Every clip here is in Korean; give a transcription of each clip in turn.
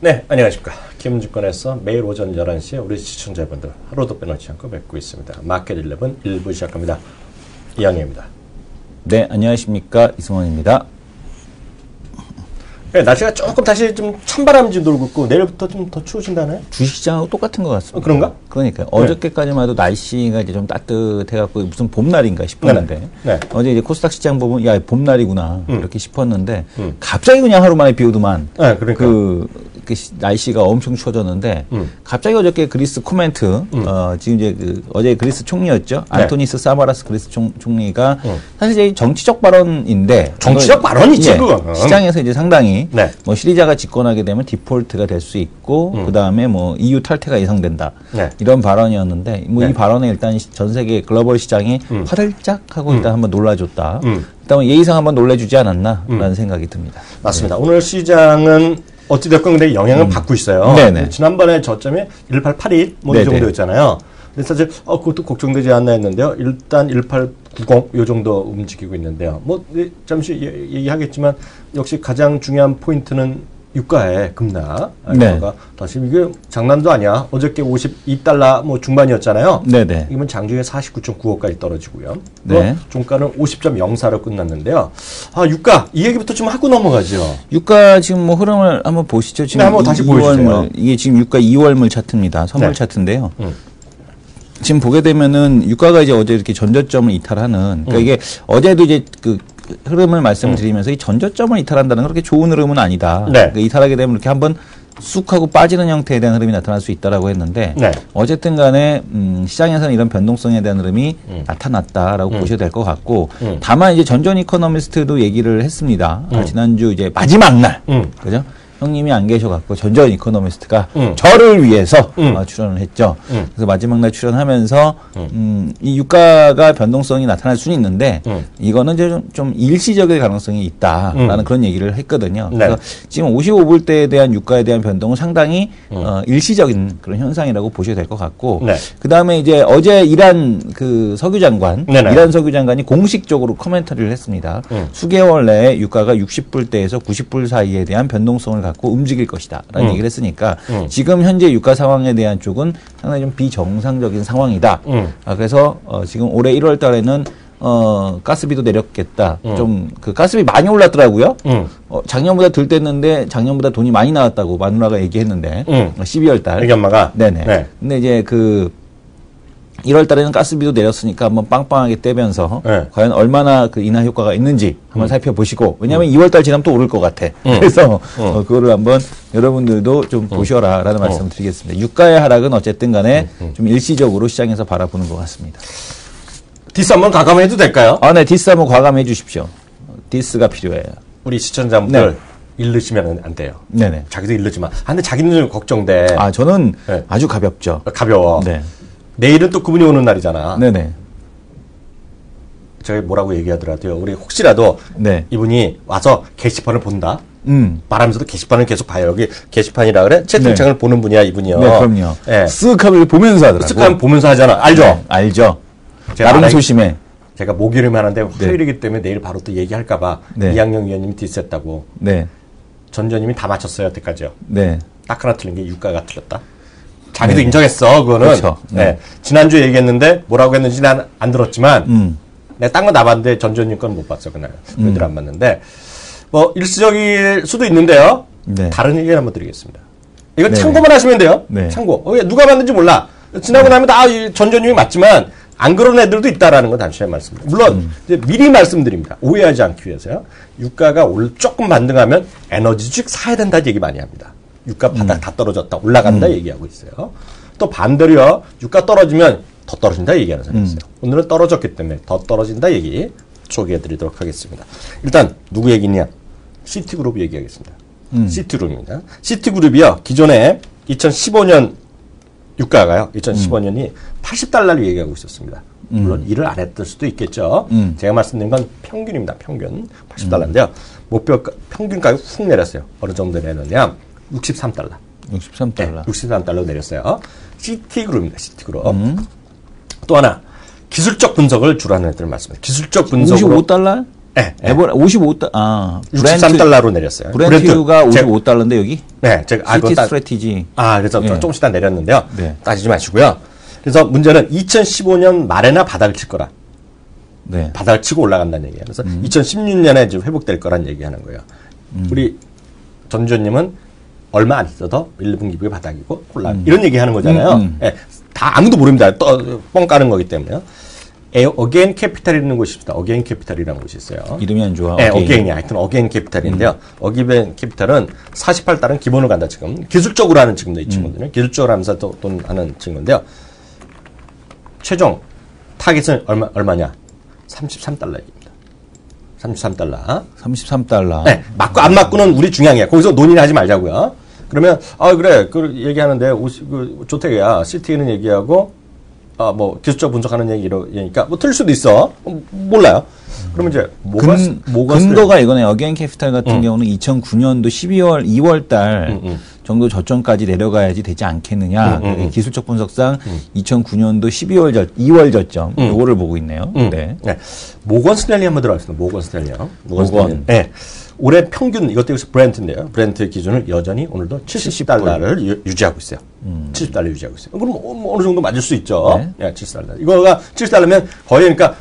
네, 안녕하십니까. 김증권에서 매일 오전 11시에 우리 시청자분들 하루도 빼놓지 않고 뵙고 있습니다. 마켓 11 1부 시작합니다. 이양희입니다. 네, 안녕하십니까. 이승원입니다. 네, 날씨가 조금 다시 좀 찬바람이 좀 돌고 있고 내일부터 좀 더 추워진다네. 주식시장하고 똑같은 것 같습니다. 그런가? 그러니까요. 어저께까지만 해도 날씨가 이제 좀 따뜻해갖고 무슨 봄날인가 싶었는데 네. 어제 이제 코스닥 시장 보면 야 봄날이구나 이렇게 싶었는데 갑자기 그냥 하루 만에 비 오더만. 네, 그러니까. 날씨가 엄청 추워졌는데 갑자기 어저께 그리스 코멘트 지금 이제 어제 그리스 총리였죠. 네. 안토니스 사마라스 그리스 총리가 사실 이제 정치적 발언인데 정치적 발언이지, 예, 그건. 시장에서 이제 상당히 네. 뭐 시리자가 집권하게 되면 디폴트가 될 수 있고 그 다음에 뭐 EU 탈퇴가 예상된다. 네. 이런 발언이었는데 뭐 네. 이 발언에 일단 전 세계 글로벌 시장이 화들짝 하고 일단 한번 놀라줬다. 일단 예의상 한번 놀래주지 않았나라는 생각이 듭니다. 맞습니다. 오늘 시장은 어찌됐건 근데 영향을 받고 있어요. 네네. 지난번에 저점이 1881 뭐 이 네네. 정도였잖아요. 그래서 사실 그것도 걱정되지 않나 했는데요. 일단 1890 요 정도 움직이고 있는데요. 뭐 잠시 얘기하겠지만 역시 가장 중요한 포인트는 유가의 급락. 네. 유가가 다시 이게 장난도 아니야. 어저께 52달러 뭐 중반이었잖아요. 네네. 이건 장중에 49.95까지 떨어지고요. 네. 종가는 50.04로 끝났는데요. 유가 이 얘기부터 좀 하고 넘어가죠. 유가 지금 뭐 흐름을 한번 보시죠. 지금 네, 한번 다시 보여주세요. 이게 지금 유가 2월물 차트입니다. 선물 네. 차트인데요. 지금 보게 되면은 유가가 이제 어제 이렇게 전저점을 이탈하는 그러니까 이게 어제도 이제 그 흐름을 말씀드리면서 이 전저점을 이탈한다는 건 그렇게 좋은 흐름은 아니다. 네. 그러니까 이탈하게 되면 이렇게 한번 쑥 하고 빠지는 형태에 대한 흐름이 나타날 수 있다라고 했는데 네. 어쨌든 간에 시장에서는 이런 변동성에 대한 흐름이 나타났다라고 보셔야 될 것 같고 다만 이제 전전 이코노미스트도 얘기를 했습니다. 지난주 이제 마지막 날 그죠? 형님이 안 계셔갖고 전전 이코노미스트가 저를 위해서 출연을 했죠. 그래서 마지막 날 출연하면서 이 유가가 변동성이 나타날 수는 있는데 이거는 이제 좀 일시적일 가능성이 있다라는 그런 얘기를 했거든요. 네. 그래서 지금 55불대에 대한 유가에 대한 변동은 상당히 일시적인 그런 현상이라고 보셔야 될 것 같고 네. 그 다음에 이제 어제 이란 그 석유 장관, 네네. 이란 석유 장관이 공식적으로 코멘터리를 했습니다. 수개월 내에 유가가 60불대에서 90불 사이에 대한 변동성을 갖고 움직일 것이다 라는 얘기를 했으니까 지금 현재 유가 상황에 대한 쪽은 상당히 좀 비정상적인 상황이다. 그래서 지금 올해 1월 달에는 가스비도 내렸겠다. 좀 그 가스비 많이 올랐더라고요. 작년보다 덜 뗐는데 작년보다 돈이 많이 나왔다고 마누라가 얘기했는데 12월 달. 애기 엄마가 네네. 네. 근데 이제 그 1월 달에는 가스비도 내렸으니까 한번 빵빵하게 떼면서 네. 과연 얼마나 그 인하 효과가 있는지 한번 살펴보시고 왜냐하면 2월 달 지나면 또 오를 것 같아. 그래서 그거를 한번 여러분들도 좀 보셔라라는 말씀을 드리겠습니다. 유가의 하락은 어쨌든 간에 좀 일시적으로 시장에서 바라보는 것 같습니다. 디스 한번 가감해도 될까요? 네, 디스 한번 과감해 주십시오. 디스가 필요해요. 우리 시청자분들 네. 일르시면 안 돼요. 네네. 자기도 일르지 마. 근데 자기는 좀 걱정돼. 저는 네. 아주 가볍죠. 가벼워. 네. 내일은 또 그분이 오는 날이잖아. 네네. 저희 뭐라고 얘기하더라도요. 우리 혹시라도 네. 이분이 와서 게시판을 본다. 말하면서도 게시판을 계속 봐요. 여기 게시판이라 그래? 채팅창을 보는 분이야, 이분이요. 네, 그럼요. 네. 쓱 하면 보면서 하더라고요. 쓱 하면 보면서 하잖아. 알죠? 네, 알죠. 제가 나름 알아요. 소심해. 제가 목요일에 하는데 화요일이기 때문에 내일 바로 또 얘기할까봐 네. 이학영 위원님이 디스했다고. 네. 전전님이 다 맞췄어요, 여태까지요. 네. 딱 하나 틀린 게 유가가 틀렸다. 자기도 인정했어, 그거는. 그렇죠. 네. 지난주에 얘기했는데 뭐라고 했는지 난 안 들었지만 내가 딴 거 나봤는데 전전님 건 못 봤어, 그날. 그들 안 봤는데. 뭐 일시적일 수도 있는데요. 네. 다른 얘기를 한번 드리겠습니다. 이건 네네. 참고만 하시면 돼요. 네. 참고. 누가 봤는지 몰라. 지나고 나면 이 전전님이 맞지만 안 그런 애들도 있다라는 건 단순히 말씀드립니다. 물론 이제 미리 말씀드립니다. 오해하지 않기 위해서요. 유가가 조금 반등하면 에너지 주식 사야 된다는 얘기 많이 합니다. 유가 바닥 다 떨어졌다 올라간다 얘기하고 있어요. 또 반대로요. 유가 떨어지면 더 떨어진다 얘기하는 사람이 있어요. 오늘은 떨어졌기 때문에 더 떨어진다 얘기 소개해드리도록 하겠습니다. 일단 누구 얘기냐? 시티그룹 얘기하겠습니다. 시티그룹입니다. 시티그룹이요. 기존에 2015년 유가가요. 2015년이 80달러를 얘기하고 있었습니다. 물론 일을 안 했을 수도 있겠죠. 제가 말씀드린 건 평균입니다. 평균 80달러인데요. 목표 평균 가격 훅 내렸어요. 어느 정도 내렸냐? 63달러. 63달러. 네, 63달러 내렸어요. 시티그룹입니다. 시티그룹. 또 하나 기술적 분석을 주로 하는 애들 말씀입니다. 기술적 분석으로 55달러? 네, 네. 55달러, $63로 내렸어요. 브렌트유가 55달러인데 여기? 네, 제가 시티 스트래티지. 그래서 예. 조금씩 다 내렸는데요. 네. 따지지 마시고요. 그래서 문제는 2015년 말에나 바닥을 칠 거라. 네. 바닥을 치고 올라간다는 얘기예요. 그래서 2016년에 이제 회복될 거란 얘기하는 거예요. 우리 전 주연님은 얼마 안 있어도 1분기, 2분기 바닥이고 올라 이런 얘기하는 거잖아요. 예, 다 아무도 모릅니다. 뻥 까는 거기 때문에요. 어게인 캐피탈이라는 곳이 있습니다. 어게인 캐피탈이라는 곳이 있어요. 이름이 안 좋아. 네, 어게인이 하여튼 어게인 캐피탈인데요. 어게인 캐피탈은 48달러는 기본을 간다 지금. 기술적으로 하는 친구도 이 친구들은 기술적으로 하면서 돈 하는 친구인데요. 최종 타깃은 얼마냐? 33달러입니다. 33달러. 33달러. 네, 맞고 안 맞고는 우리 중요해. 거기서 논의를 하지 말자고요. 그러면 그래 그 얘기하는데 그 조택이야. 시티는 얘기하고 뭐 기술적 분석하는 얘기니까 뭐 틀릴 수도 있어. 몰라요. 그러면 이제 근거가 이거네. 어게인 캐피탈 같은 경우는 2009년도 12월 2월 달 정도 저점까지 내려가야지 되지 않겠느냐. 기술적 분석상 2009년도 2월 저점 요거를 보고 있네요. 네. 네. 모건 스탠리 한번 들어가겠습니다. 모건 스탠리요. 모건. 네. 올해 평균 이것도 역시 브렌트인데요. 브렌트 기준을 여전히 오늘도 70달러를 유지하고 있어요. 70달러 유지하고 있어요. 그럼 어느 정도 맞을 수 있죠. 네. 70달러. 이거가 70달러면 거의 그러니까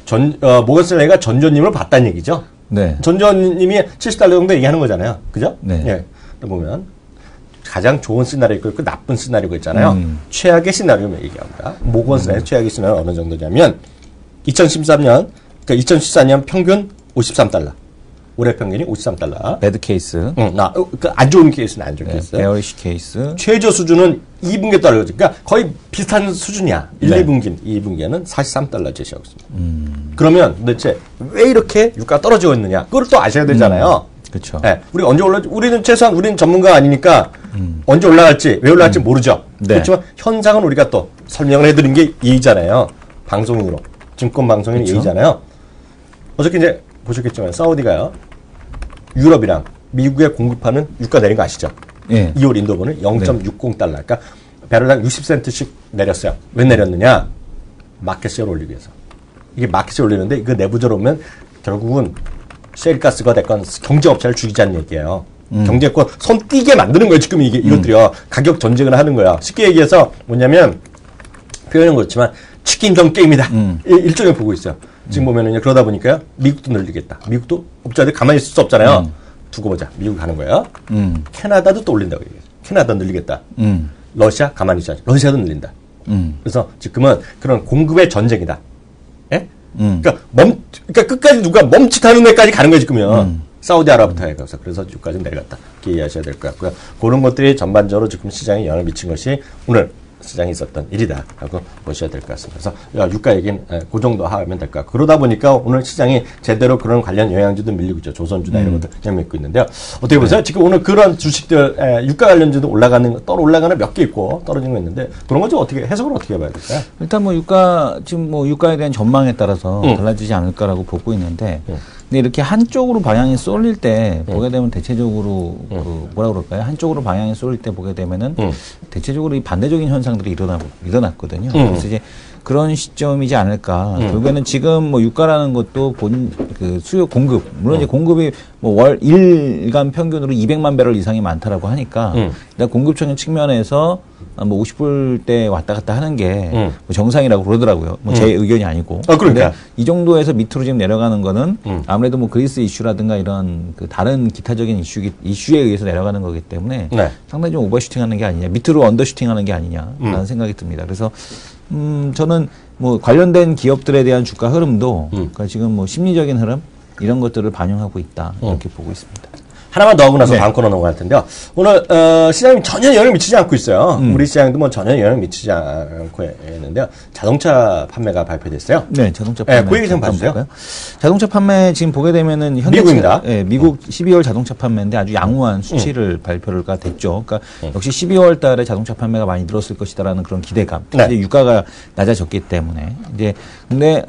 모건 스탠리가 전조님을 봤다는 얘기죠. 네. 전조님이 70달러 정도 얘기하는 거잖아요. 그죠? 네. 예. 보면 가장 좋은 시나리오가 있고 나쁜 시나리오가 있잖아요. 최악의 시나리오를 얘기합니다. 모건 스탠리 최악의 시나리오는 어느 정도냐면 2013년, 그러니까 2014년 평균 53달러. 올해 평균이 53달러. 배드 케이스. 안 좋은 케이스는 안 좋은 케이스. 베어리시 케이스. 최저 수준은 2분기에 떨어져. 그러니까 거의 비슷한 수준이야. 1, 2분기에는 43달러 제시하고 있습니다. 그러면 도대체 왜 이렇게 유가가 떨어지고 있느냐? 그걸 또 아셔야 되잖아요. 그렇죠. 네, 우리 언제 올라갈지 우리는 최소한 우리는 전문가가 아니니까 언제 올라갈지 왜 올라갈지 모르죠. 네. 그렇지만 현상은 우리가 또 설명을 해드린 게 예의잖아요. 방송인으로 증권 방송인 그쵸? 예의잖아요. 어저께 이제 보셨겠지만 사우디가요 유럽이랑 미국에 공급하는 유가 내린 거 아시죠? 예. 2월 인도분은 0.60달러. 그러니까 배럴당 60센트씩 내렸어요. 왜 내렸느냐? 마켓시를 올리기 위해서. 이게 마켓시 올리는데 이거 내부적으로 오면 결국은 셰일가스가 됐건 경제업체를 죽이자는 얘기예요. 경제권 손 띄게 만드는 거예요. 지금 이것들이요. 가격 전쟁을 하는 거야. 쉽게 얘기해서 뭐냐면 표현은 그렇지만 치킨전 게임이다. 일종의 보고 있어요. 지금 보면은 그러다 보니까요. 미국도 늘리겠다. 미국도 업자들 가만히 있을 수 없잖아요. 두고 보자. 미국 가는 거예요. 캐나다도 또 올린다고 얘기해요. 캐나다 늘리겠다. 러시아 가만히 있지 않죠. 러시아도 늘린다. 그래서 지금은 그런 공급의 전쟁이다. 예? 그러니까 끝까지 누가 멈칫하는 데까지 가는 거예요, 지금은. 사우디아라비아부터 해서. 그래서 유가가 좀 내려갔다. 이렇게 이해하셔야 될 것 같고요. 그런 것들이 전반적으로 지금 시장에 영향을 미친 것이 오늘 시장에 있었던 일이다 라고 보셔야 될 것 같습니다. 그래서 유가 얘기는 그 정도 하면 될 것 같고 그러다 보니까 오늘 시장이 제대로 그런 관련 영양주도 밀리고 있죠. 조선주나 이런 것들 영향 있고 있는데요. 어떻게 보세요? 지금 오늘 그런 주식들 유가 관련주도 올라가는 몇 개 있고 떨어지는 거 있는데 그런 거 좀 어떻게 해석을 어떻게 해봐야 될까요? 일단 지금 유가에 대한 전망에 따라서 달라지지 않을까라고 보고 있는데 근데 이렇게 한쪽으로 방향이 쏠릴 때 보게 되면 대체적으로 뭐라 그럴까요? 한쪽으로 방향이 쏠릴 때 보게 되면은 대체적으로 이 반대적인 현상들이 일어났거든요. 그래서 이제 그런 시점이지 않을까. 결국에는 지금 유가라는 것도 수요 공급 물론 이제 공급이 월 일간 평균으로 200만 배럴 이상이 많다라고 하니까 일단 공급적인 측면에서 50불대 왔다 갔다 하는 게 정상이라고 그러더라고요. 제 의견이 아니고. 그러니까 이 정도에서 밑으로 지금 내려가는 거는 아무래도 그리스 이슈라든가 이런 다른 기타적인 이슈에 의해서 내려가는 거기 때문에 상당히 좀 오버슈팅하는 게 아니냐, 밑으로 언더슈팅하는 게 아니냐라는 생각이 듭니다. 그래서 저는 관련된 기업들에 대한 주가 흐름도 그러니까 지금 심리적인 흐름 이런 것들을 반영하고 있다 이렇게 보고 있습니다. 하나만 더 하고 나서 다음 코너 넘어갈 텐데요. 오늘 시장이 전혀 영향을 미치지 않고 있어요. 우리 시장도 전혀 영향을 미치지 않고 있는데요. 자동차 판매가 발표됐어요. 네, 자동차 판매. 그 얘기 좀 봐주세요. 볼까요? 자동차 판매 지금 보게 되면은 미국입니다. 미국 12월 자동차 판매인데 아주 양호한 수치를 발표가 됐죠. 그러니까 역시 12월 달에 자동차 판매가 많이 늘었을 것이다라는 그런 기대감. 이제 유가가 낮아졌기 때문에 근데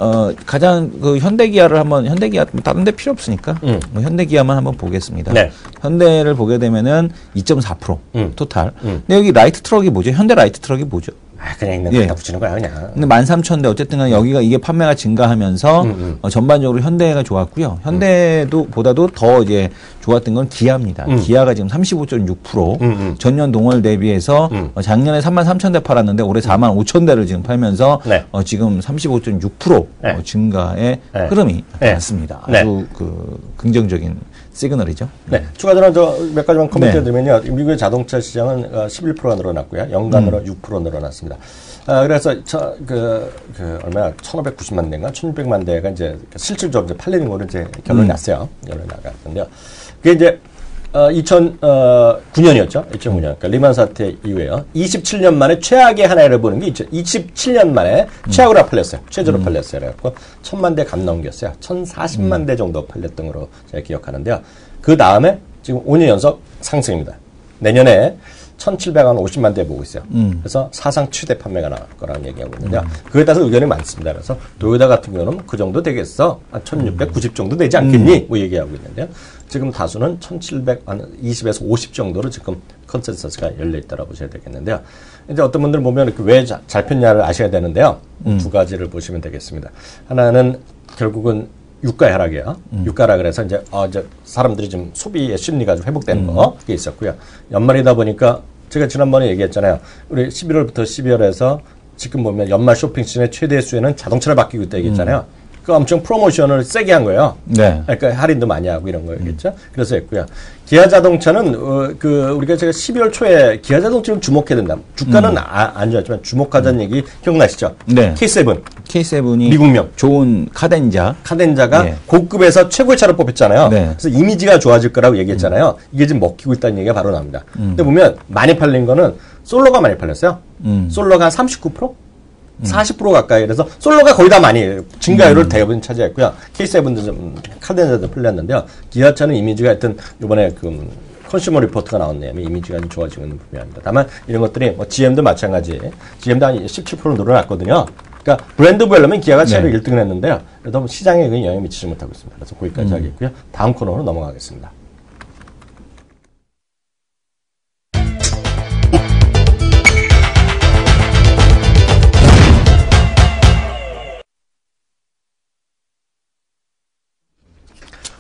가장 현대기아를 현대기아 다른 데 필요 없으니까 현대기아만 한번 보겠습니다. 현대를 보게 되면은 2.4% 토탈. 근데 여기 라이트 트럭이 뭐죠? 현대 라이트 트럭이 뭐죠? 그냥 있는 거 예. 갖다 붙이는 거야 그냥. 근데 13,000대 어쨌든 간에 여기가 이게 판매가 증가하면서 전반적으로 현대가 좋았고요. 현대도 보다도 더 이제 좋았던 건 기아입니다. 기아가 지금 35.6% 전년 동월 대비해서 작년에 33,000대 팔았는데 올해 45,000대를 지금 팔면서 네. 지금 35.6% 네. 증가의 네. 흐름이 네. 나타났습니다. 네. 아주 그 긍정적인 시그널이죠. 네. 추가적으로 몇 가지만 코멘트 해드리면요. 미국의 자동차 시장은 11%가 늘어났고요. 연간으로 6% 늘어났습니다. 그래서 얼마야? 1,590만 대인가 1,600만 대가 이제 실질적으로 이제 팔리는 거로 이제 결론이 났어요. 결론이 나갔는데요. 그게 이제 2009년이었죠. 2009년. 그러니까 리만 사태 이후에요. 27년 만에 최악의 한 해를 보는 게 27년 만에 최악으로 팔렸어요. 최저로 팔렸어요. 그래갖고 1,000만 대 감 넘겼어요. 1,040만 대 정도 팔렸던 거로 제가 기억하는데요. 그 다음에 지금 5년 연속 상승입니다. 내년에 1,750만 대 보고 있어요. 그래서 사상 최대 판매가 나올 거라는 얘기하고 있는데요. 그에 따라서 의견이 많습니다. 그래서 도요타 같은 경우는 그 정도 되겠어. 한 1,690 정도 되지 않겠니? 뭐 얘기하고 있는데요. 지금 다수는 1,720에서 50 정도로 지금 컨센서스가 열려있다고 보셔야 되겠는데요. 이제 어떤 분들 보면 왜 잘 폈냐를 아셔야 되는데요. 두 가지를 보시면 되겠습니다. 하나는 결국은 유가 하락이에요. 유가라 그래서 이제 사람들이 좀 소비의 심리가 좀 회복되는 거 그게 있었고요. 연말이다 보니까 제가 지난번에 얘기했잖아요. 우리 11월부터 12월에서 지금 보면 연말 쇼핑 시즌의 최대 수혜는 자동차를 바뀌고 있다 얘기했잖아요. 그 엄청 프로모션을 세게 한 거예요. 네. 그러니까 할인도 많이 하고 이런 거겠죠. 그래서 했고요. 기아 자동차는 우리가 제가 12월 초에 기아 자동차는 주목해야 된다. 주가는 안 좋았지만 주목하자는 얘기 기억나시죠? 네. K7. K7이 미국명. 좋은 카덴자가 네. 고급에서 최고의 차로 뽑혔잖아요. 네. 그래서 이미지가 좋아질 거라고 얘기했잖아요. 이게 지금 먹히고 있다는 얘기가 바로 나옵니다. 근데 보면 많이 팔린 거는 솔로가 많이 팔렸어요. 솔로가 한 39%? 40% 가까이. 그래서 솔로가 거의 다 많이 증가율을 대부분 차지했고요. K7도 좀 카덴자도 풀렸는데요. 기아차는 이미지가 하여튼 이번에 컨슈머 리포트가 나왔네요. 이미지가 좀 좋아지고 있는 분야입니다. 다만 이런 것들이 GM도 마찬가지. GM도 한 17% 늘어났거든요. 그러니까 브랜드별로면 기아가 최로 1등을 했는데요. 그래도 시장에 영향을 미치지 못하고 있습니다. 그래서 거기까지 하겠고요. 다음 코너로 넘어가겠습니다.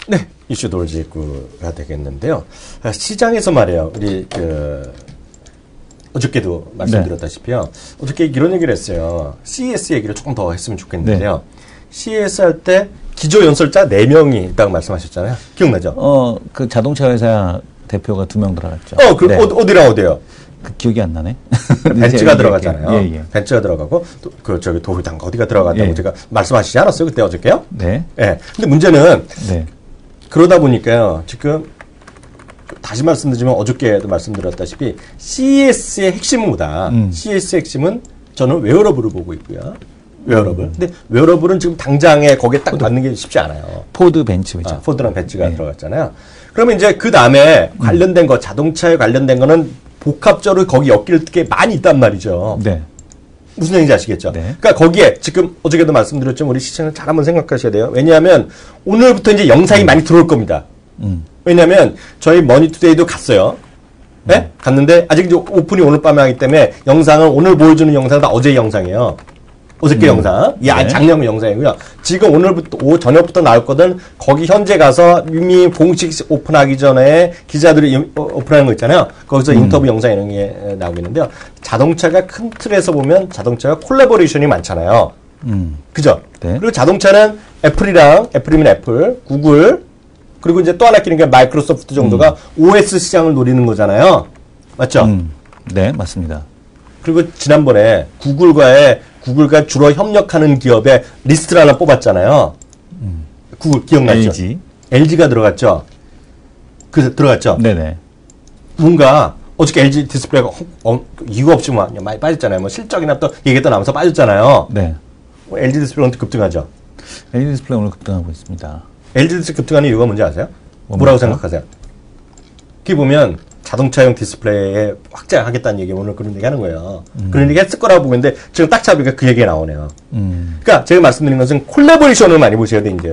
네, 이슈 돌직구가 되겠는데요. 시장에서 말이에요. 우리 어저께도 말씀드렸다시피요. 어저께 이런 얘기를 했어요. CES 얘기를 조금 더 했으면 좋겠는데요. CES 할 때 기조 연설자 4명이 있다고 말씀하셨잖아요. 기억나죠? 그 자동차 회사 대표가 2명 들어갔죠. 네. 어디랑 어디요? 그 기억이 안 나네. 벤츠가 들어갔잖아요. 예. 벤츠가 들어가고 도요타인가 어디가 들어갔다고 제가 말씀하시지 않았어요? 그때 어저께요? 네. 예. 근데 문제는 네. 그러다 보니까요. 지금 다시 말씀드리지만 어저께도 말씀드렸다시피 CES의 핵심은 뭐다. CES의 핵심은 저는 웨어러블을 보고 있고요. 웨어러블. 근데 웨어러블은 지금 당장에 거기에 딱 맞는 게 쉽지 않아요. 포드 벤츠죠. 포드랑 벤츠가 들어갔잖아요. 그러면 이제 그 다음에 관련된 거, 자동차에 관련된 거는 복합적으로 거기 엮일 게 많이 있단 말이죠. 네. 무슨 얘기인지 아시겠죠? 네. 그러니까 거기에 지금 어저께도 말씀드렸지만 우리 시청을 잘 한번 생각하셔야 돼요. 왜냐하면 오늘부터 이제 영상이 많이 들어올 겁니다. 왜냐하면 저희 머니투데이도 갔어요. 네? 갔는데 아직 이제 오픈이 오늘 밤에 하기 때문에 영상을 오늘 보여주는 영상은 다 어제 영상이에요. 어저께 영상. 네. 작년 영상이고요. 지금 오늘부터 저녁부터 나올 거든 거기 현재 가서 이미 공식 오픈하기 전에 기자들이 오픈하는 거 있잖아요. 거기서 인터뷰 영상 이런 게 나오고 있는데요. 자동차가 큰 틀에서 보면 자동차가 콜라보레이션이 많잖아요. 그죠? 네. 그리고 자동차는 애플이면 애플, 구글, 그리고 이제 또 하나 끼는 게 마이크로소프트 정도가 OS 시장을 노리는 거잖아요. 맞죠? 네, 맞습니다. 그리고 지난번에 구글과 주로 협력하는 기업의 리스트를 하나 뽑았잖아요. 구글 기억나죠? LG가 들어갔죠? 그래서 들어갔죠? 네네. 뭔가 어저께 LG 디스플레이가 이유 없이 많이 빠졌잖아요. 실적이나 또 얘기 또 나면서 빠졌잖아요. 네. LG 디스플레이가 급등하죠? LG 디스플레이 오늘 급등하고 있습니다. LG 디스플레이 급등하는 이유가 뭔지 아세요? 뭐라고 생각하세요? 거기 보면 자동차용 디스플레이에 확장하겠다는 얘기 오늘 그런 얘기 하는 거예요. 그런 얘기 했을 거라고 보고 있는데 지금 딱 잡으니까 그 얘기가 나오네요. 그러니까 제가 말씀드린 것은 콜라보레이션을 많이 보셔야 돼, 이제.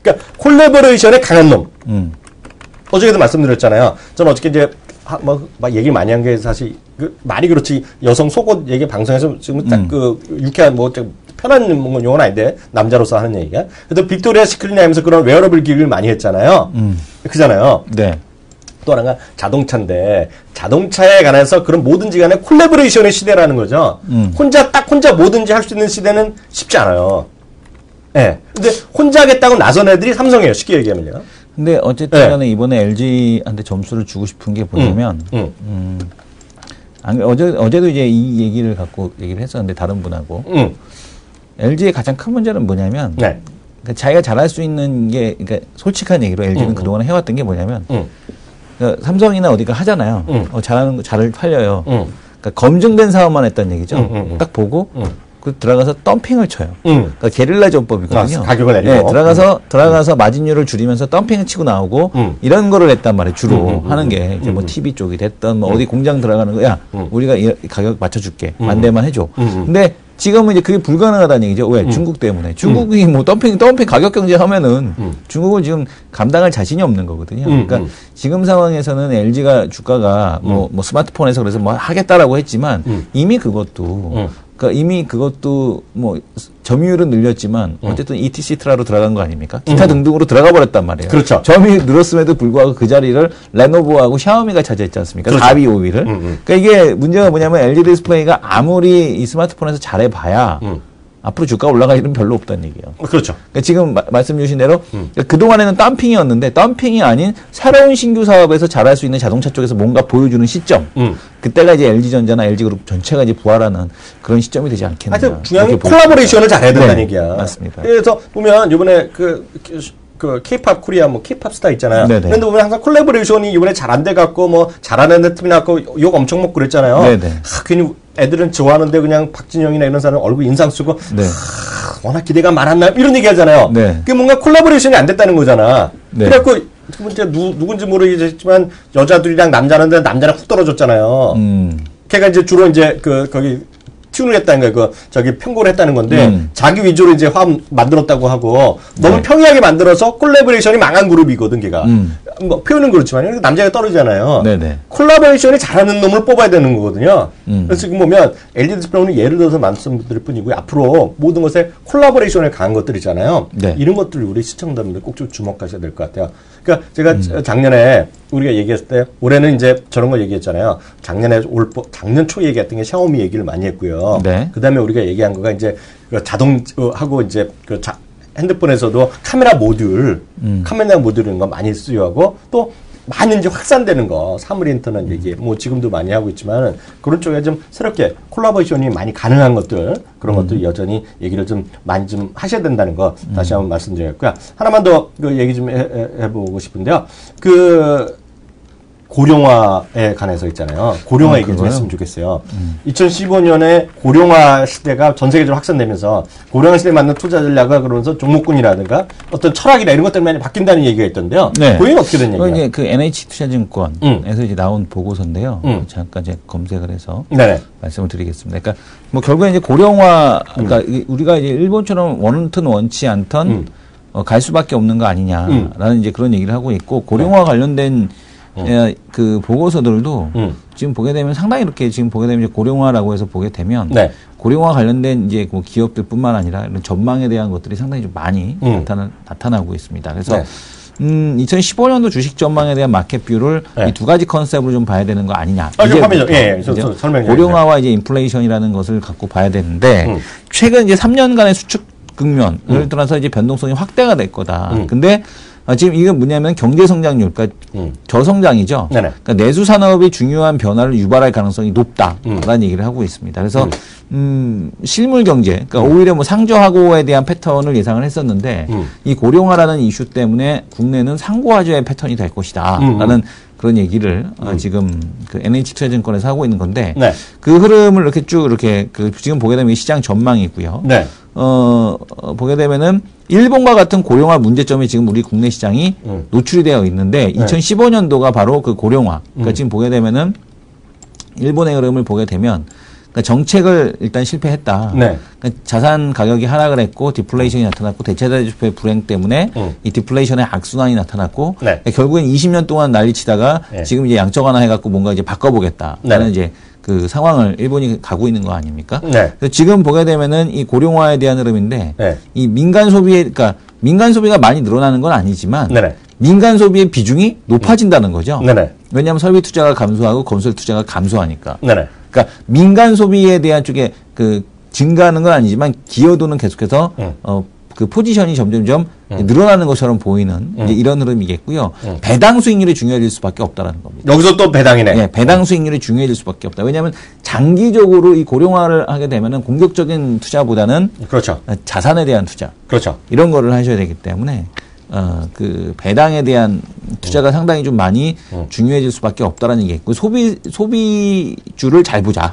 그러니까 콜라보레이션의 강한 놈. 어저께도 말씀드렸잖아요. 저는 어저께 이제 막 얘기 많이 한 게 사실 그 말이 그렇지 여성 속옷 얘기 방송에서 지금 딱 그 유쾌한 뭐 편한 용어는 아닌데 남자로서 하는 얘기가. 그래도 빅토리아 시크릿 하면서 그런 웨어러블 기기를 많이 했잖아요. 그잖아요. 네. 또 하나가 자동차인데 자동차에 관해서 그런 뭐든지 간에 콜라보레이션의 시대라는 거죠. 혼자 뭐든지 할 수 있는 시대는 쉽지 않아요. 예. 네. 근데 혼자 하겠다고 나선 애들이 삼성이에요. 쉽게 얘기하면요. 근데 어쨌든 간에 이번에 LG한테 점수를 주고 싶은 게 뭐냐면 어제도 이제 이 얘기를 갖고 얘기를 했었는데 다른 분하고 LG의 가장 큰 문제는 뭐냐면 네. 그러니까 자기가 잘할 수 있는 게 그러니까 솔직한 얘기로 LG는 그동안 해왔던 게 뭐냐면 그러니까 삼성이나 어디가 하잖아요. 잘하는 거 잘 팔려요. 그러니까 검증된 사업만 했다는 얘기죠. 딱 보고 그 들어가서 덤핑을 쳐요. 그러니까 게릴라 전법이거든요. 가격을 내리고. 네, 들어가서 마진율을 줄이면서 덤핑을 치고 나오고 이런 거를 했단 말이에요. 주로 하는 게 이제 뭐 TV 쪽이 됐던 뭐 어디 공장 들어가는 거야. 우리가 이 가격 맞춰줄게. 반대만 해줘. 근데 지금은 이제 그게 불가능하다는 얘기죠. 왜? 중국 때문에. 중국이 뭐 덤핑 가격 경제하면은 중국은 지금 감당할 자신이 없는 거거든요. 그러니까 지금 상황에서는 LG가 주가가 뭐 스마트폰에서 그래서 뭐 하겠다라고 했지만 이미 그것도 뭐 점유율은 늘렸지만 어쨌든 ETC 트라로 들어간 거 아닙니까? 기타 등등으로 들어가 버렸단 말이에요. 그렇죠. 점유율 늘었음에도 불구하고 그 자리를 레노버하고 샤오미가 차지했지 않습니까? 그렇죠. 4위, 5위를. 그러니까 이게 문제가 뭐냐면 LG 디스플레이가 아무리 이 스마트폰에서 잘해봐야 앞으로 주가 올라갈 일은 별로 없다는 얘기예요. 그렇죠. 그러니까 지금 말씀 주신 대로 그동안에는 덤핑이었는데 덤핑이 아닌 새로운 신규 사업에서 잘할 수 있는 자동차 쪽에서 뭔가 보여주는 시점. 그때가 이제 LG전자나 LG그룹 전체가 이제 부활하는 그런 시점이 되지 않겠나. 하여튼 중요한 건 콜라보레이션을 잘해야 된다는 네, 얘기야. 맞습니다. 그래서 보면 이번에 그 K-팝 코리아 뭐 K-팝 스타 있잖아요. 네네. 그런데 보면 항상 콜라보레이션이 이번에 잘 안 돼 갖고 뭐 잘하는 팀이 나고 욕 엄청 먹고 그랬잖아요. 네네. 괜히 애들은 좋아하는데 그냥 박진영이나 이런 사람 얼굴 인상 쓰고 네. 워낙 기대가 많았나 이런 얘기 하잖아요. 네. 그게 뭔가 콜라보레이션이 안 됐다는 거잖아. 네. 그래갖고 이제 누군지 모르겠지만 여자들이랑 남자는데 남자랑 훅 떨어졌잖아요. 걔가 이제 주로 이제 거기 튠을 했다는 거예요. 저기 편곡을 했다는 건데 자기 위주로 이제 화음 만들었다고 하고 너무 네. 평이하게 만들어서 콜라보레이션이 망한 그룹이거든, 걔가. 뭐 표현은 그렇지만 남자가 떨어지잖아요. 네네. 콜라보레이션이 잘하는 놈을 뽑아야 되는 거거든요. 그래서 지금 보면 LG 디스플레이는 예를 들어서 말씀드릴 뿐이고요. 앞으로 모든 것에 콜라보레이션에 강한 것들이잖아요. 네. 이런 것들 우리 시청자분들 꼭 좀 주목하셔야 될 것 같아요. 그러니까 제가 작년에 우리가 얘기했을 때 올해는 이제 저런 거 얘기했잖아요. 작년 초에 얘기했던 게 샤오미 얘기를 많이 했고요. 네. 그다음에 우리가 얘기한 거가 이제 그 자동하고 이제 핸드폰에서도 카메라 모듈 이런 거 많이 쓰여하고 또 많이 이제 확산되는 거 사물 인터넷 얘기 뭐 지금도 많이 하고 있지만 그런 쪽에 좀 새롭게 콜라보레이션이 많이 가능한 것들 그런 것들 여전히 얘기를 좀 많이 좀 하셔야 된다는 거 다시 한번 말씀드렸고요. 하나만 더 그 얘기 좀 해보고 싶은데요. 고령화에 관해서 있잖아요. 고령화 얘기 좀 했으면 좋겠어요. 2015년에 고령화 시대가 전 세계적으로 확산되면서 고령화 시대에 맞는 투자 전략을 그러면서 종목군이라든가 어떤 철학이나 이런 것들 많이 바뀐다는 얘기가 있던데요. 네. 고용이 어떻게 된 얘기예요? 이제 그 NH투자증권에서 이제 나온 보고서인데요. 잠깐 이제 검색을 해서 네네. 말씀을 드리겠습니다. 그러니까 뭐 결국에 이제 고령화, 그러니까 우리가 이제 일본처럼 원튼 원치 않던 갈 수밖에 없는 거 아니냐라는 이제 그런 얘기를 하고 있고 고령화 관련된 그 보고서들도 지금 보게 되면 상당히 이렇게 지금 보게 되면 이제 고령화라고 해서 보게 되면 네. 고령화 관련된 이제 뭐 기업들뿐만 아니라 이런 전망에 대한 것들이 상당히 좀 많이 나타나고 있습니다. 그래서 네. 2015년도 주식 전망에 대한 마켓 뷰를 네. 이 두 가지 컨셉으로 좀 봐야 되는 거 아니냐. 저 설명 고령화와 이제 인플레이션이라는 것을 갖고 봐야 되는데 최근 이제 3년간의 수축 국면을 떠나서 이제 변동성이 확대가 될 거다. 근데 지금 이건 뭐냐면 경제 성장률, 그러니까 저성장이죠. 네네. 그러니까 내수 산업이 중요한 변화를 유발할 가능성이 높다라는 얘기를 하고 있습니다. 그래서 실물 경제, 그러니까 오히려 뭐 상저하고에 대한 패턴을 예상을 했었는데 이 고령화라는 이슈 때문에 국내는 상고하저의 패턴이 될 것이다라는 그런 얘기를 지금 그 NH투자증권에서 하고 있는 건데 네. 그 흐름을 이렇게 쭉 이렇게 그 지금 보게 되면 시장 전망이고요. 네. 보게 되면은 일본과 같은 고령화 문제점이 지금 우리 국내 시장이 노출이 되어 있는데 2015년도가 바로 그 고령화. 그러니까 지금 보게 되면은 일본의 흐름을 보게 되면 그러니까 정책을 일단 실패했다. 네. 그러니까 자산 가격이 하락을 했고 디플레이션이 나타났고 대체자 지표의 불행 때문에 이 디플레이션의 악순환이 나타났고 네. 결국엔 20년 동안 난리치다가 네. 지금 이제 양적 완화 해갖고 뭔가 이제 바꿔보겠다라는 네. 이제 그 상황을 일본이 가고 있는 거 아닙니까? 네. 그래서 지금 보게 되면은 이 고령화에 대한 흐름인데 네. 이 민간 소비에 그러니까 민간 소비가 많이 늘어나는 건 아니지만 네네. 민간 소비의 비중이 높아진다는 거죠. 네네. 왜냐하면 설비 투자가 감소하고 건설 투자가 감소하니까. 네네. 그러니까 민간 소비에 대한 쪽에 그 증가하는 건 아니지만 기여도는 계속해서 그 포지션이 점점점 늘어나는 것처럼 보이는 이제 이런 흐름이겠고요. 배당 수익률이 중요해질 수밖에 없다라는 겁니다. 여기서 또 배당이네. 예, 배당 수익률이 중요해질 수밖에 없다. 왜냐하면 장기적으로 이 고령화를 하게 되면은 공격적인 투자보다는 그렇죠. 자산에 대한 투자 그렇죠. 이런 거를 하셔야 되기 때문에 그 배당에 대한 투자가 상당히 좀 많이 중요해질 수밖에 없다라는 얘기겠고 소비주를 잘 보자.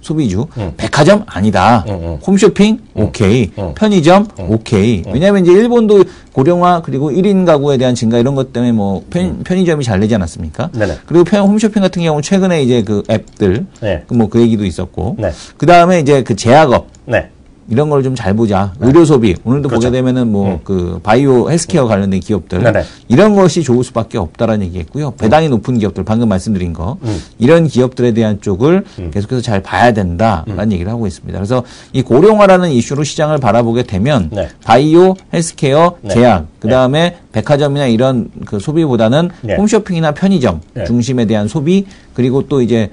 소비주. 백화점 아니다. 홈쇼핑 오케이. 편의점 오케이. 왜냐하면 이제 일본도 고령화 그리고 1인 가구에 대한 증가 이런 것 때문에 뭐 편의점이 잘 되지 않았습니까? 네네. 그리고 홈쇼핑 같은 경우는 최근에 이제 그 앱들 네. 뭐 그 얘기도 있었고. 네. 그 다음에 이제 그 제약업. 네. 이런 걸 좀 잘 보자. 의료 소비. 오늘도 그렇죠. 보게 되면은 뭐 그 바이오 헬스케어 관련된 기업들. 네네. 이런 것이 좋을 수밖에 없다라는 얘기겠고요. 배당이 높은 기업들, 방금 말씀드린 거. 이런 기업들에 대한 쪽을 계속해서 잘 봐야 된다라는 얘기를 하고 있습니다. 그래서 이 고령화라는 이슈로 시장을 바라보게 되면 네. 바이오, 헬스케어, 네. 제약, 그 다음에 백화점이나 이런 그 소비보다는 네. 홈쇼핑이나 편의점 네. 중심에 대한 소비, 그리고 또 이제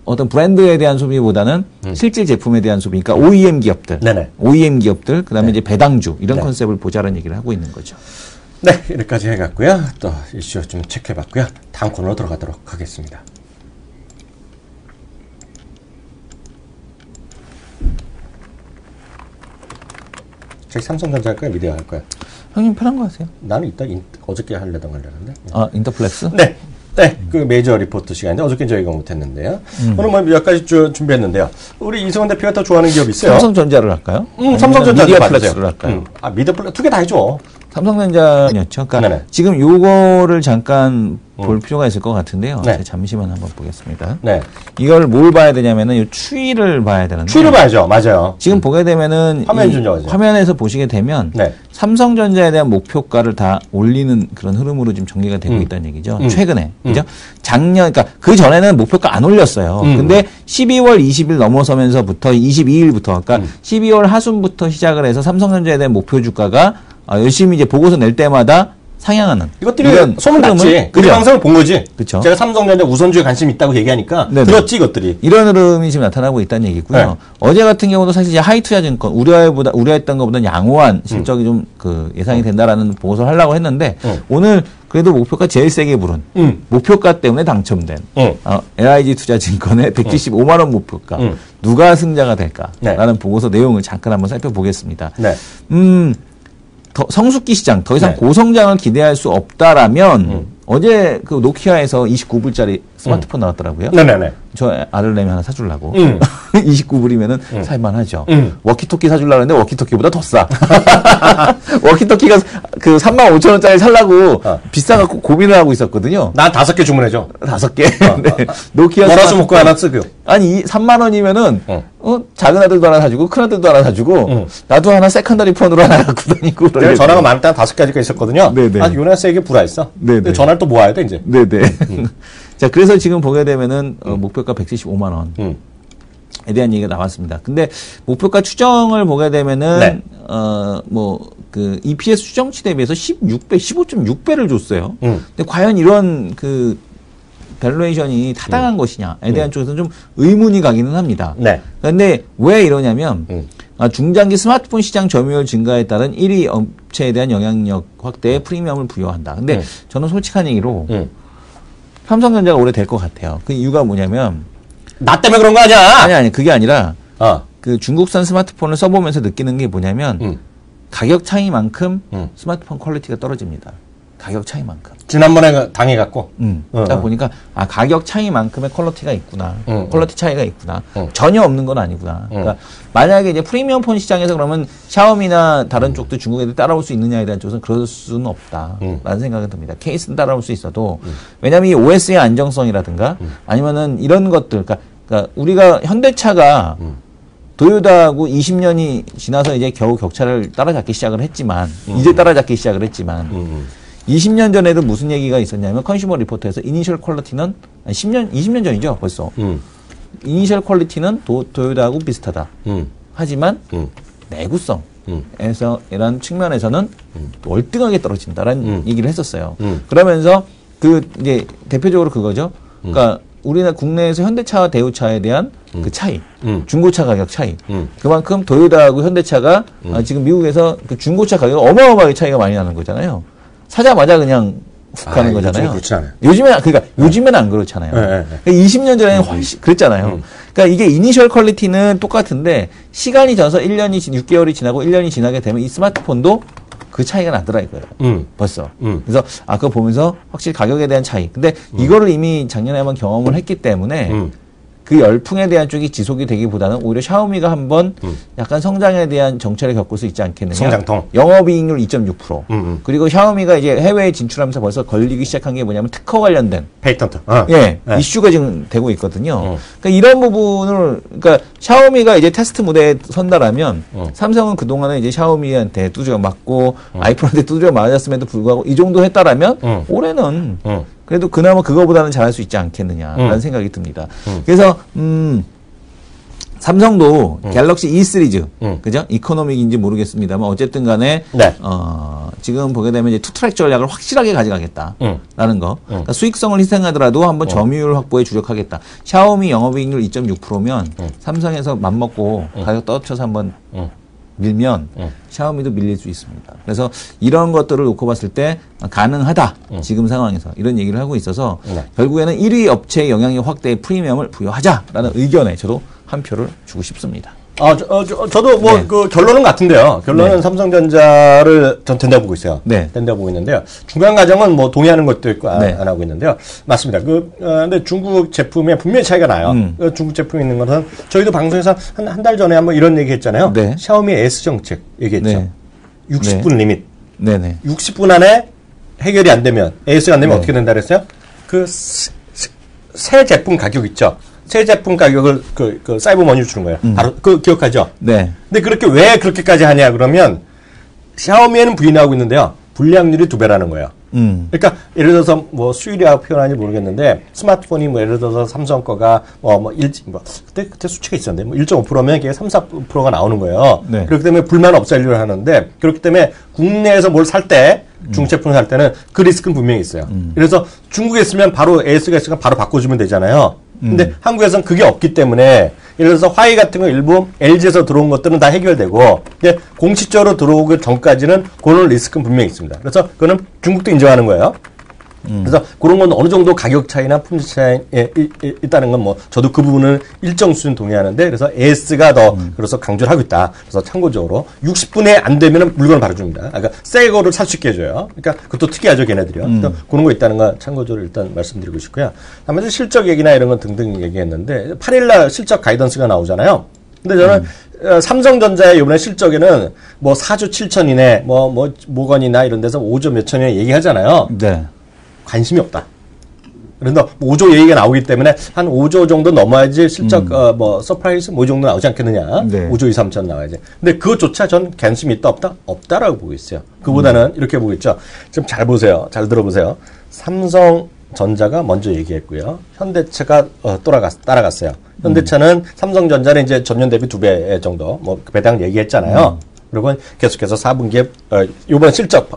어떤 브랜드에 대한 소비보다는 실질 제품에 대한 소비, 그러니까 OEM 기업들, 네네. OEM 기업들, 그다음에 네. 이제 배당주 이런 네. 컨셉을 보자라는 얘기를 하고 있는 거죠. 네, 여기까지 해갔고요. 또 이슈 좀 체크해봤고요. 다음 코너로 들어가도록 하겠습니다. 저희 삼성전자 할까요? 미디어 할까요? 형님 편한 거 하세요? 나는 이따 어저께 하려던 하려는데. 아, 인터플렉스? 네. 네, 그 메이저 리포트 시간인데 어저께 저희가 못했는데요. 오늘 뭐 몇 가지 준비했는데요. 우리 이승원 대표가 더 좋아하는 기업 있어요? 삼성전자를 할까요? 삼성전자 미디어플렉스를 할까요? 미디어플렉스 두 개 다 해줘. 삼성전자였죠. 그러니까 네네. 지금 요거를 잠깐 볼 필요가 있을 것 같은데요. 네. 제가 잠시만 한번 보겠습니다. 네. 이걸 뭘 봐야 되냐면은 이 추이를 봐야 되는데. 추이를 봐야죠. 맞아요. 지금 보게 되면은 화면 이 존재하죠. 화면에서 보시게 되면 네. 삼성전자에 대한 목표가를 다 올리는 그런 흐름으로 지금 전개가 되고 있다는 얘기죠. 최근에. 그죠? 작년, 그러니까 그 전에는 목표가 안 올렸어요. 근데 12월 20일 넘어서면서부터 22일부터, 그러니까 12월 하순부터 시작을 해서 삼성전자에 대한 목표 주가가 열심히 이제 보고서 낼 때마다 상향하는. 이것들이 소문 났지. 그 방송을 본 거지. 그쵸. 제가 삼성전자 우선주에 관심 있다고 얘기하니까 네네. 들었지 이것들이. 이런 흐름이 지금 나타나고 있다는 얘기고요. 네. 어제 같은 경우도 사실 이제 하이투자증권 우려했던 것보다 양호한 실적이 좀 그 예상이 된다라는 보고서를 하려고 했는데 오늘 그래도 목표가 제일 세게 부른 목표가 때문에 당첨된 LIG 투자증권의 175만 원 목표가 누가 승자가 될까라는 네. 보고서 내용을 잠깐 한번 살펴보겠습니다. 네. 성숙기 시장 더 이상 네. 고성장을 기대할 수 없다라면 어제 그 노키아에서 29불짜리 스마트폰 나왔더라고요. 네네네. 저 아들내미 하나 사주려고. 29불이면은 살만하죠. 워키토키 사주려고 했는데 워키토키보다 더 싸. 워키토키가 그 35,000원짜리 살라고 비싸갖고 고민을 하고 있었거든요. 난 5개 주문해줘. 5개. 네. 노키아 월화수 스마트폰. 먹고 하나 쓰고. 아니 3만 원이면은 작은 아들도 하나 사주고 큰 아들도 하나 사주고 나도 하나 세컨더리 폰으로 하나 갖고 다니고. 내가 전화가 많을 때한 5개까지가 있었거든요. 네네. 아주 요나 세게 불화했어. 네네. 근데 전화를 또 모아야 돼 이제. 네네. 자, 그래서 지금 보게 되면은 목표가 175만 원에 대한 얘기가 나왔습니다. 근데 목표가 추정을 보게 되면은 네. 그 EPS 추정치 대비해서 15.6배를 줬어요. 근데 과연 이런 그 밸류에이션이 타당한 것이냐에 대한 쪽에서는 좀 의문이 가기는 합니다. 네. 그런데 왜 이러냐면 중장기 스마트폰 시장 점유율 증가에 따른 1위 업체에 대한 영향력 확대에 프리미엄을 부여한다. 근데 저는 솔직한 얘기로 삼성전자가 오래 될 것 같아요. 그 이유가 뭐냐면 나 때문에 그런 거 아니야? 아니 그게 아니라 그 중국산 스마트폰을 써보면서 느끼는 게 뭐냐면 가격 차이만큼 스마트폰 퀄리티가 떨어집니다. 가격 차이만큼. 지난번에 당해갖고. 딱 보니까 가격 차이만큼의 퀄리티가 있구나. 퀄리티 차이가 있구나. 전혀 없는 건 아니구나. 그러니까 만약에 이제 프리미엄 폰 시장에서 그러면 샤오미나 다른 쪽도 중국 애들 따라올 수 있느냐에 대한 쪽은 그럴 수는 없다라는 생각이 듭니다. 케이스는 따라올 수 있어도 왜냐하면 이 OS의 안정성이라든가 아니면은 이런 것들, 그러니까 우리가 현대차가 도요타하고 20년이 지나서 이제 겨우 격차를 따라잡기 시작을 했지만 이제 따라잡기 시작을 했지만 20년 전에도 무슨 얘기가 있었냐면 컨슈머 리포트에서 이니셜 퀄리티는 20년 전이죠 벌써 이니셜 퀄리티는 도요타하고 비슷하다. 하지만 내구성에서 이런 측면에서는 월등하게 떨어진다라는 얘기를 했었어요. 그러면서 그 이제 대표적으로 그거죠. 그러니까 우리나라 국내에서 현대차와 대우차에 대한 그 차이, 중고차 가격 차이. 그만큼 도요타하고 현대차가 지금 미국에서 그 중고차 가격 어마어마하게 차이가 많이 나는 거잖아요. 사자마자 그냥 훅 가는 거잖아요. 그렇지 않아요. 요즘에는 안 그렇잖아요. 네. 그러니까 20년 전에는 훨씬 그랬잖아요. 그러니까 이게 이니셜 퀄리티는 똑같은데 시간이 져서 6개월이 지나고 1년이 지나게 되면 이 스마트폰도 그 차이가 나더라 이거예요. 벌써. 그래서 그거 보면서 확실히 가격에 대한 차이. 근데 이거를 이미 작년에 한번 경험을 했기 때문에 그 열풍에 대한 쪽이 지속이 되기보다는 오히려 샤오미가 한번 약간 성장에 대한 정체를 겪을 수 있지 않겠느냐. 성장통. 영업이익률 2.6%. 그리고 샤오미가 이제 해외에 진출하면서 벌써 걸리기 시작한 게 뭐냐면 특허 관련된 페이턴트. 이슈가 지금 되고 있거든요. 그러니까 이런 부분을 그러니까 샤오미가 이제 테스트 무대에 선다라면 삼성은 그동안은 이제 샤오미한테 두드려 맞고 아이폰한테 두드려 맞았음에도 불구하고 이 정도 했다라면 올해는 그래도 그나마 그거보다는 잘할 수 있지 않겠느냐라는 생각이 듭니다. 그래서 삼성도 갤럭시 E 시리즈, 그죠? 이코노믹인지 모르겠습니다만 어쨌든 간에 지금 보게 되면 이제 투트랙 전략을 확실하게 가져가겠다라는 거. 그러니까 수익성을 희생하더라도 한번 점유율 확보에 주력하겠다. 샤오미 영업이익률 2.6%면 삼성에서 맘먹고 가격 떨어져서 한번 밀면 샤오미도 밀릴 수 있습니다. 그래서 이런 것들을 놓고 봤을 때 가능하다. 지금 상황에서 이런 얘기를 하고 있어서 결국에는 1위 업체의 영향력 확대에 프리미엄을 부여하자라는 의견에 저도 한 표를 주고 싶습니다. 저도 그 결론은 같은데요. 결론은 삼성전자를 전 된다 보고 있어요. 된다 보고 있는데요. 중간 과정은 뭐 동의하는 것도 있고 안 하고 있는데요. 맞습니다. 근데 중국 제품에 분명히 차이가 나요. 중국 제품이 있는 것은 저희도 방송에서 한 달 전에 한번 이런 얘기 했잖아요. 샤오미 S 정책 얘기했죠. 60분 리밋. 60분 안에 해결이 안 되면, AS가 안 되면 어떻게 된다 그랬어요? 새 제품 가격 있죠. 새 제품 가격을 그 사이버 머니로 주는 거예요. 바로 기억하죠? 근데 그렇게 왜 그렇게까지 하냐 그러면 샤오미에는 부인하고 있는데요. 불량률이 2배라는 거예요. 그러니까 예를 들어서 뭐 수율이라고 표현하는지 모르겠는데 스마트폰이 뭐 예를 들어서 삼성 거가 그때 수치가 있었는데 뭐 1.5%면 이게 3, 4%가 나오는 거예요. 그렇기 때문에 불만 없애려고 하는데 그렇기 때문에 국내에서 뭘 살 때 중국 제품을 살 때는 그 리스크는 분명히 있어요. 그래서 중국에 있으면 바로 AS가 있으니까 바로 바꿔주면 되잖아요. 근데 한국에서는 그게 없기 때문에 예를 들어서 화웨이 같은 거 일부 LG에서 들어온 것들은 다 해결되고 공식적으로 들어오기 전까지는 그런 리스크는 분명히 있습니다. 그래서 그거는 중국도 인정하는 거예요. 그래서 그런 건 어느 정도 가격 차이나 품질 차이에 있다는 건 뭐 저도 그 부분은 일정 수준 동의하는데 그래서 AS가 더 그래서 강조를 하고 있다. 그래서 참고적으로 60분에 안 되면 물건을 바로 줍니다. 그러니까 새 거를 살 수 있게 해줘요. 그러니까 그것도 특이하죠, 걔네들이요. 그래서 그런 거 있다는 건 참고적으로 일단 말씀드리고 싶고요. 다만 실적 얘기나 이런 건 등등 얘기했는데 8일날 실적 가이던스가 나오잖아요. 근데 저는 삼성전자의 이번에 실적에는 뭐 4조 7천이네, 뭐건이나 이런 데서 5조 몇 천이네 얘기하잖아요. 관심이 없다. 그런데 5조 얘기가 나오기 때문에 한 5조 정도 넘어야지 실적 서프라이즈 뭐 이 정도 나오지 않겠느냐. 5조 2, 3천 나와야지. 근데 그것조차 전 관심이 있다 없다? 없다라고 보고 있어요. 그보다는 이렇게 보고 있죠. 좀 잘 보세요. 잘 들어보세요. 삼성전자가 먼저 얘기했고요. 현대차가 따라갔어요. 현대차는 삼성전자는 이제 전년 대비 2배 정도 배당 얘기했잖아요. 그리고 계속해서 4분기에 이번 실적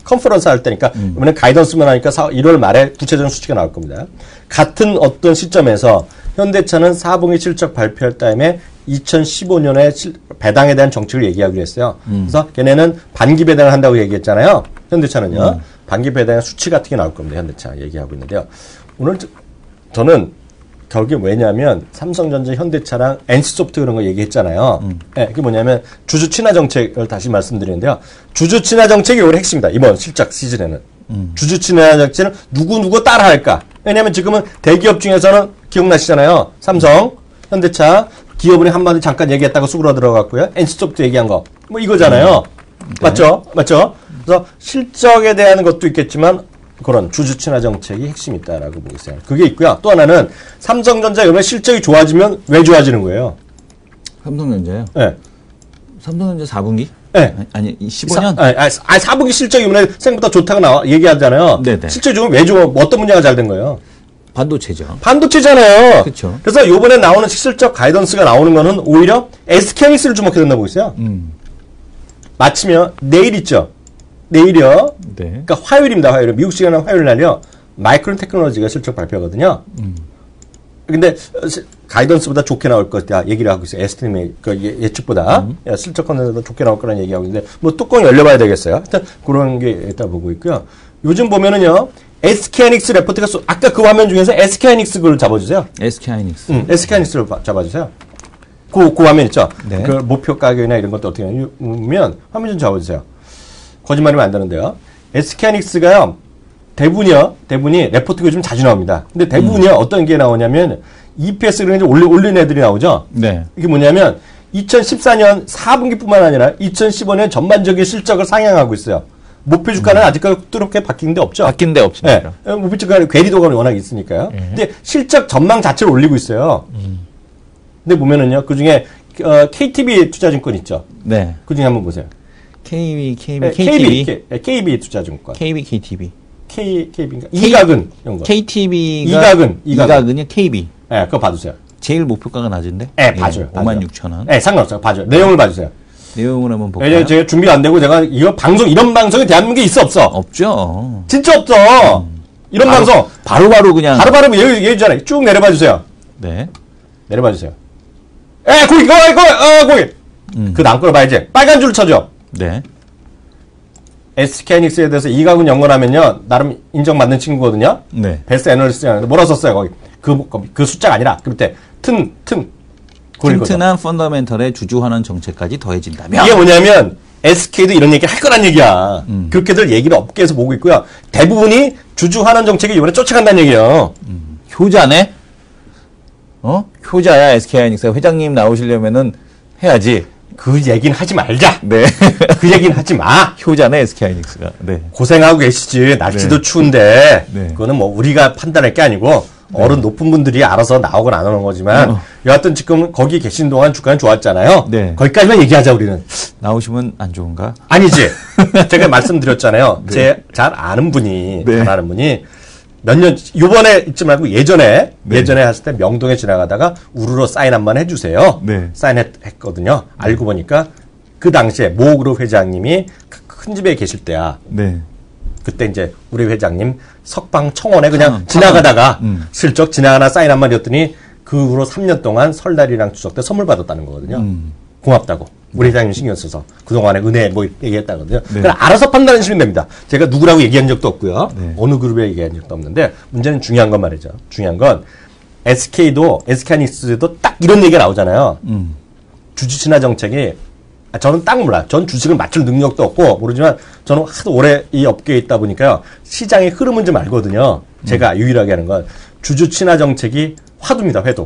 컨퍼런스 할 때니까 이번에 가이던스만 하니까 1월 말에 구체적인 수치가 나올 겁니다. 같은 어떤 시점에서 현대차는 4분기 실적 발표할 다음에 2015년에 배당에 대한 정책을 얘기하기로 했어요. 그래서 걔네는 반기 배당을 한다고 얘기했잖아요. 현대차는요. 반기 배당의 수치 같은 게 나올 겁니다. 현대차 얘기하고 있는데요. 오늘 저는 결국에 왜냐하면 삼성전자, 현대차랑 NC소프트 그런 거 얘기했잖아요. 그게 뭐냐면 주주 친화 정책을 다시 말씀드리는데요. 주주 친화 정책이 올해 핵심이다. 이번 실적 시즌에는. 주주 친화 정책은 누구 따라할까? 왜냐하면 지금은 대기업 중에서는 기억나시잖아요. 삼성, 현대차, 기업은행 한마디 잠깐 얘기했다가 쑥으로 들어갔고요. NC소프트 얘기한 거. 뭐 이거잖아요. 맞죠? 그래서 실적에 대한 것도 있겠지만 그런 주주 친화 정책이 핵심이 있다라고 보고 있어요. 그게 있고요. 또 하나는 삼성전자 이번에 실적이 좋아지면 왜 좋아지는 거예요? 삼성전자요? 삼성전자 4분기? 아니 15년? 4분기 실적이 이번에 생각보다 좋다고 얘기하잖아요. 실적이 좋으면 왜 좋아? 어떤 분야가 잘 된 거예요? 반도체죠. 반도체잖아요. 그쵸. 그래서 이번에 나오는 실질적 가이던스가 나오는 거는 오히려 SK하이닉스를 주목해야 된다고 있어요. 마치면 내일 있죠. 내일이요. 네. 그러니까 화요일입니다. 화요일. 미국 시간은 화요일 날이요. 마이크론 테크놀로지가 실적 발표거든요. 근데 가이던스보다 좋게 나올 것이다 얘기를 하고 있어요. 에스티메이 그 예측보다 실적 컨텐츠보다 좋게 나올 거라는 얘기하고 있는데 뭐 뚜껑 열려봐야 되겠어요. 하여튼 그런 게 있다 보고 있고요. 요즘 보면은요. SK하이닉스 레포트가 아까 그 화면 중에서 SK하이닉스 그걸 잡아주세요. SK하이닉스. SK하이닉스를 잡아주세요. 그 화면 있죠. 네. 그 목표 가격이나 이런 것도 어떻게 하면 화면 좀 잡아주세요. 거짓말이면 안 되는데요. SK하이닉스가요. 대부분이 레포트가 요즘 자주 나옵니다. 근데 대부분이요. 어떤 게 나오냐면 EPS를 이제 올린 애들이 나오죠. 네. 이게 뭐냐면 2014년 4분기뿐만 아니라 2015년 전반적인 실적을 상향하고 있어요. 목표 주가는 아직까지 뚜렷하게 바뀐 데 없죠. 바뀐 데 없습니다. 네. 목표 주가는 괴리도가 워낙 있으니까요. 근데 실적 전망 자체를 올리고 있어요. 근데 보면은요. 그중에 KTB 투자증권 있죠. 네. 그중에 한번 보세요. KB KB 투자증권. KB KTB. KB인가? 이각은 이런 거. KTB가 이각은요 KB. 네, 그거 봐주세요. 제일 목표가가 낮은데? 네, 봐줘요. 56,000원. 네, 상관없어요. 봐줘요. 내용을 봐주세요. 내용을 한번 볼까요? 왜냐면 제가 준비가 안 되고 제가 이런 방송이 대한민국에 있어 없어? 없죠. 진짜 없어. 이런 방송 바로바로 그냥. 바로바로 얘기잖아요. 쭉 내려봐 주세요. 네. 내려봐 주세요. 거기. 그 다음 걸 봐야지. 빨간 줄 쳐줘. 네. SK하이닉스에 대해서 이가군 연구하면요 나름 인정받는 친구거든요. 네. 베스트 애널리스트라는데 뭐라 썼어요 거기 그 숫자가 아니라 그 밑에 튼튼한 펀더멘털의 주주환원 정책까지 더해진다면 이게 뭐냐면 SK도 이런 얘기 할 거란 얘기야. 그렇게들 얘기를 업계에서 보고 있고요. 대부분이 주주환원 정책이 이번에 쫓아간다는 얘기예요. 효자네? 효자야 SK하이닉스 회장님 나오시려면은 해야지. 그 얘기는 하지 말자. 네. 그 얘기는 하지 마. 효자네 SK하이닉스가. 네. 고생하고 계시지. 날씨도 네. 추운데. 네. 그거는 뭐 우리가 판단할 게 아니고 어른 높은 분들이 알아서 나오건 안 오는 거지만 여하튼 지금 거기 계신 동안 주가는 좋았잖아요. 네. 거기까지만 얘기하자 우리는. 나오시면 안 좋은가? 아니지. 제가 말씀드렸잖아요. 네. 제 잘 아는 분이 네. 잘 아는 분이 몇 년 요번에 있지 말고 예전에 했을 때 명동에 지나가다가 우르르 사인 한번 해주세요. 네. 사인했거든요. 알고 보니까 그 당시에 모그룹 회장님이 큰 집에 계실 때야. 네. 그때 이제 우리 회장님 석방 청원에 그냥 지나가다가 슬쩍 지나가나 사인 한마디 했더니 그 후로 3년 동안 설날이랑 추석 때 선물 받았다는 거거든요. 고맙다고. 우리 회장님 신경 써서 그동안에 은혜 뭐 얘기했다거든요. 네. 그냥 알아서 판단하시면 됩니다. 제가 누구라고 얘기한 적도 없고요. 네. 어느 그룹에 얘기한 적도 없는데 문제는 중요한 건 말이죠. 중요한 건 SK하이닉스도 딱 이런 얘기가 나오잖아요. 주주 친화 정책이 저는 딱 몰라요. 전 주식을 맞출 능력도 없고 모르지만 저는 하도 오래 이 업계에 있다 보니까요. 시장의 흐름은 좀 알거든요. 제가 유일하게 하는 건 주주 친화 정책이 화두입니다. 회도.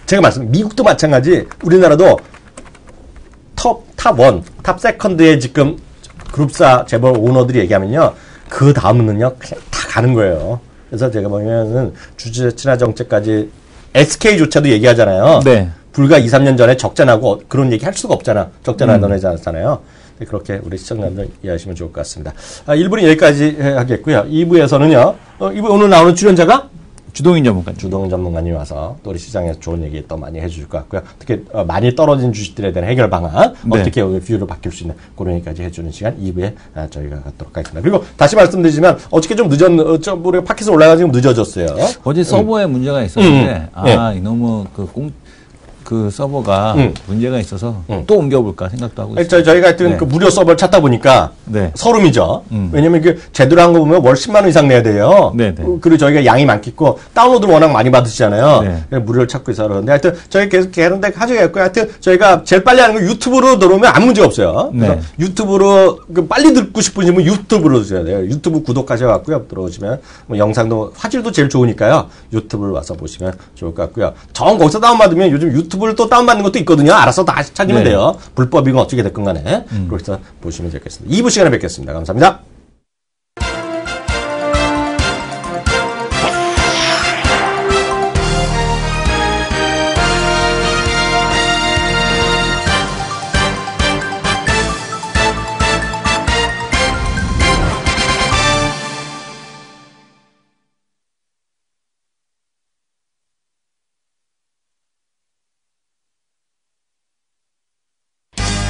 제가 미국도 마찬가지 우리나라도 탑1, 탑 세컨드에 지금 그룹사 재벌 오너들이 얘기하면요. 그 다음은요. 그냥 다 가는 거예요. 그래서 제가 보면은 주주 친화 정책까지 SK조차도 얘기하잖아요. 네. 불과 2, 3년 전에 적자나고 그런 얘기 할 수가 없잖아. 적자나던 하지 않았잖아요. 그렇게 우리 시청자들 이해하시면 좋을 것 같습니다. 1부는 여기까지 하겠고요. 2부에서는요. 2부 오늘 나오는 출연자가 주동인 전문가님. 주동 전문가님이 와서 또 우리 시장에서 좋은 얘기 또 많이 해주실 것 같고요. 특히 많이 떨어진 주식들에 대한 해결 방안, 네. 어떻게 뷰를 바뀔 수 있는 그런 얘기까지 해주는 시간 2부에 저희가 갖도록 하겠습니다. 그리고 다시 말씀드리지만 어저께 좀 우리가 팟캐스트 올라가 지금 늦어졌어요. 어제 서버에 문제가 있었는데 예. 너무 그 서버가 문제가 있어서 또 옮겨볼까 생각도 하고 있어요. 저희가 하여튼 네. 그 무료 서버를 찾다 보니까 네. 서름이죠. 왜냐면 그 제대로 한 거 보면 월 10만 원 이상 내야 돼요. 네, 네. 그리고 저희가 양이 많겠고 다운로드를 워낙 많이 받으시잖아요. 네. 그래서 무료를 찾고 있어서 그러는데 하여튼 저희 계속 하는데 가져가겠고요. 하여튼 저희가 제일 빨리 하는 건 유튜브로 들어오면 아무 문제 없어요. 그래서 네. 유튜브로 빨리 듣고 싶으시면 유튜브로 드셔야 돼요. 유튜브 구독하셔갖고요. 들어오시면 뭐 영상도 화질도 제일 좋으니까요. 유튜브를 와서 보시면 좋을 것 같고요. 정 거기서 다운받으면 요즘 유튜브를 또 다운받는 것도 있거든요. 알아서 다 찾으면 네. 돼요. 불법이건 어떻게 됐건 간에. 그래서 보시면 되겠습니다. 2부 시간에 뵙겠습니다. 감사합니다.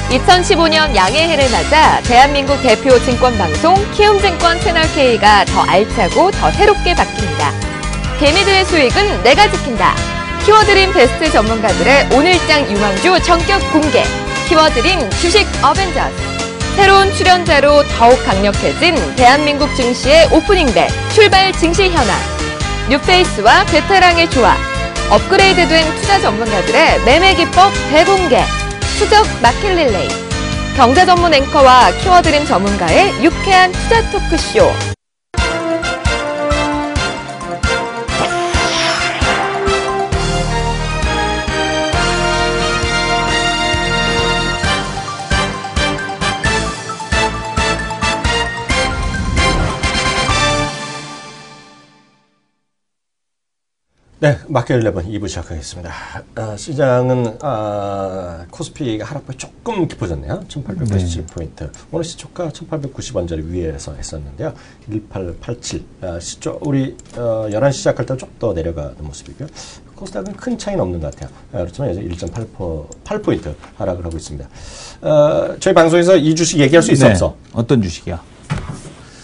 2015년 양의 해를 맞아 대한민국 대표 증권방송 키움증권 채널K가 더 알차고 더 새롭게 바뀝니다. 개미들의 수익은 내가 지킨다. 키워드림 베스트 전문가들의 오늘장 유망주 전격 공개. 키워드림 주식 어벤져스. 새로운 출연자로 더욱 강력해진 대한민국 증시의 오프닝벨 출발 증시 현황. 뉴페이스와 베테랑의 조합. 업그레이드된 투자 전문가들의 매매 기법 대공개. 추적 마켓 릴레이. 경제 전문 앵커와 키워드림 전문가의 유쾌한 투자 토크쇼. 네, 마켓 11 2부 시작하겠습니다. 시장은 코스피가 하락폭이 조금 깊어졌네요. 1887포인트. 오늘 시초가 1890원짜리 위에서 했었는데요. 1887. 우리 11시 시작할 때 좀 더 내려가는 모습이고요. 코스닥은 큰 차이는 없는 것 같아요. 그렇지만 이제 1.8포인트 하락을 하고 있습니다. 저희 방송에서 이 주식 얘기할 수 있어 없어? 어떤 주식이야?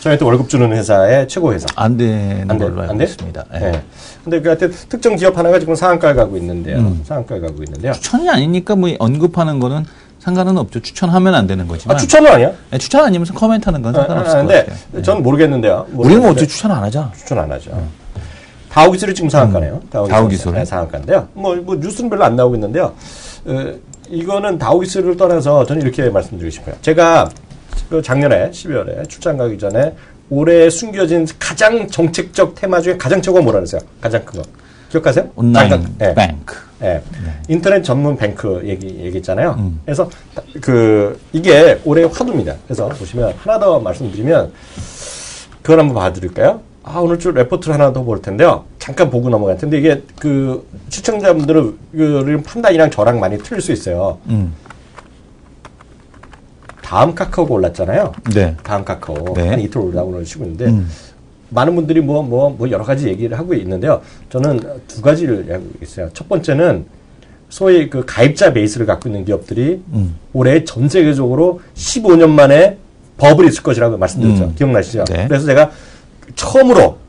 저희한테 월급 주는 회사의 최고 회사. 안 되는 걸로 알고 있습니다. 네. 네. 근데 그 하여튼 특정 기업 하나가 지금 상한가를 가고 있는데요. 상한가를 가고 있는데요. 추천이 아니니까 뭐 언급하는 거는 상관은 없죠. 추천하면 안 되는 거지만. 추천은 아니야? 네, 추천 아니면서 코멘트하는 건 상관없을 것 근데 같아요. 저는 모르겠는데요. 우리는 어떻게 추천 안 하죠? 추천 안 하죠. 다우기술이 지금 상한가네요. 다우기술. 네, 상한가인데요. 뭐 뉴스는 별로 안 나오고 있는데요. 이거는 다우기술을 떠나서 저는 이렇게 말씀드리고 싶어요. 제가 그 작년에 12월에 출장 가기 전에 올해 숨겨진 가장 정책적 테마 중에 가장 최고가 뭐라 그랬어요? 가장 큰 거. 기억하세요? 온라인 뱅크. 네. 인터넷 전문 뱅크 얘기했잖아요. 그래서 이게 올해 화두입니다. 그래서 보시면 하나 더 말씀드리면 그걸 한번 봐드릴까요? 오늘 좀 레포트를 하나 더 볼 텐데요. 잠깐 보고 넘어갈 텐데 이게 그 시청자분들은 판단이랑 저랑 많이 틀릴 수 있어요. 다음 카카오가 올랐잖아요. 네. 다음 카카오. 네. 한 이틀 올라고 오늘 쉬고 있는데, 많은 분들이 뭐 여러 가지 얘기를 하고 있는데요. 저는 두 가지를 하고 있어요. 첫 번째는 소위 그 가입자 베이스를 갖고 있는 기업들이 올해 전 세계적으로 15년 만에 버블이 있을 것이라고 말씀드렸죠. 기억나시죠? 네. 그래서 제가 처음으로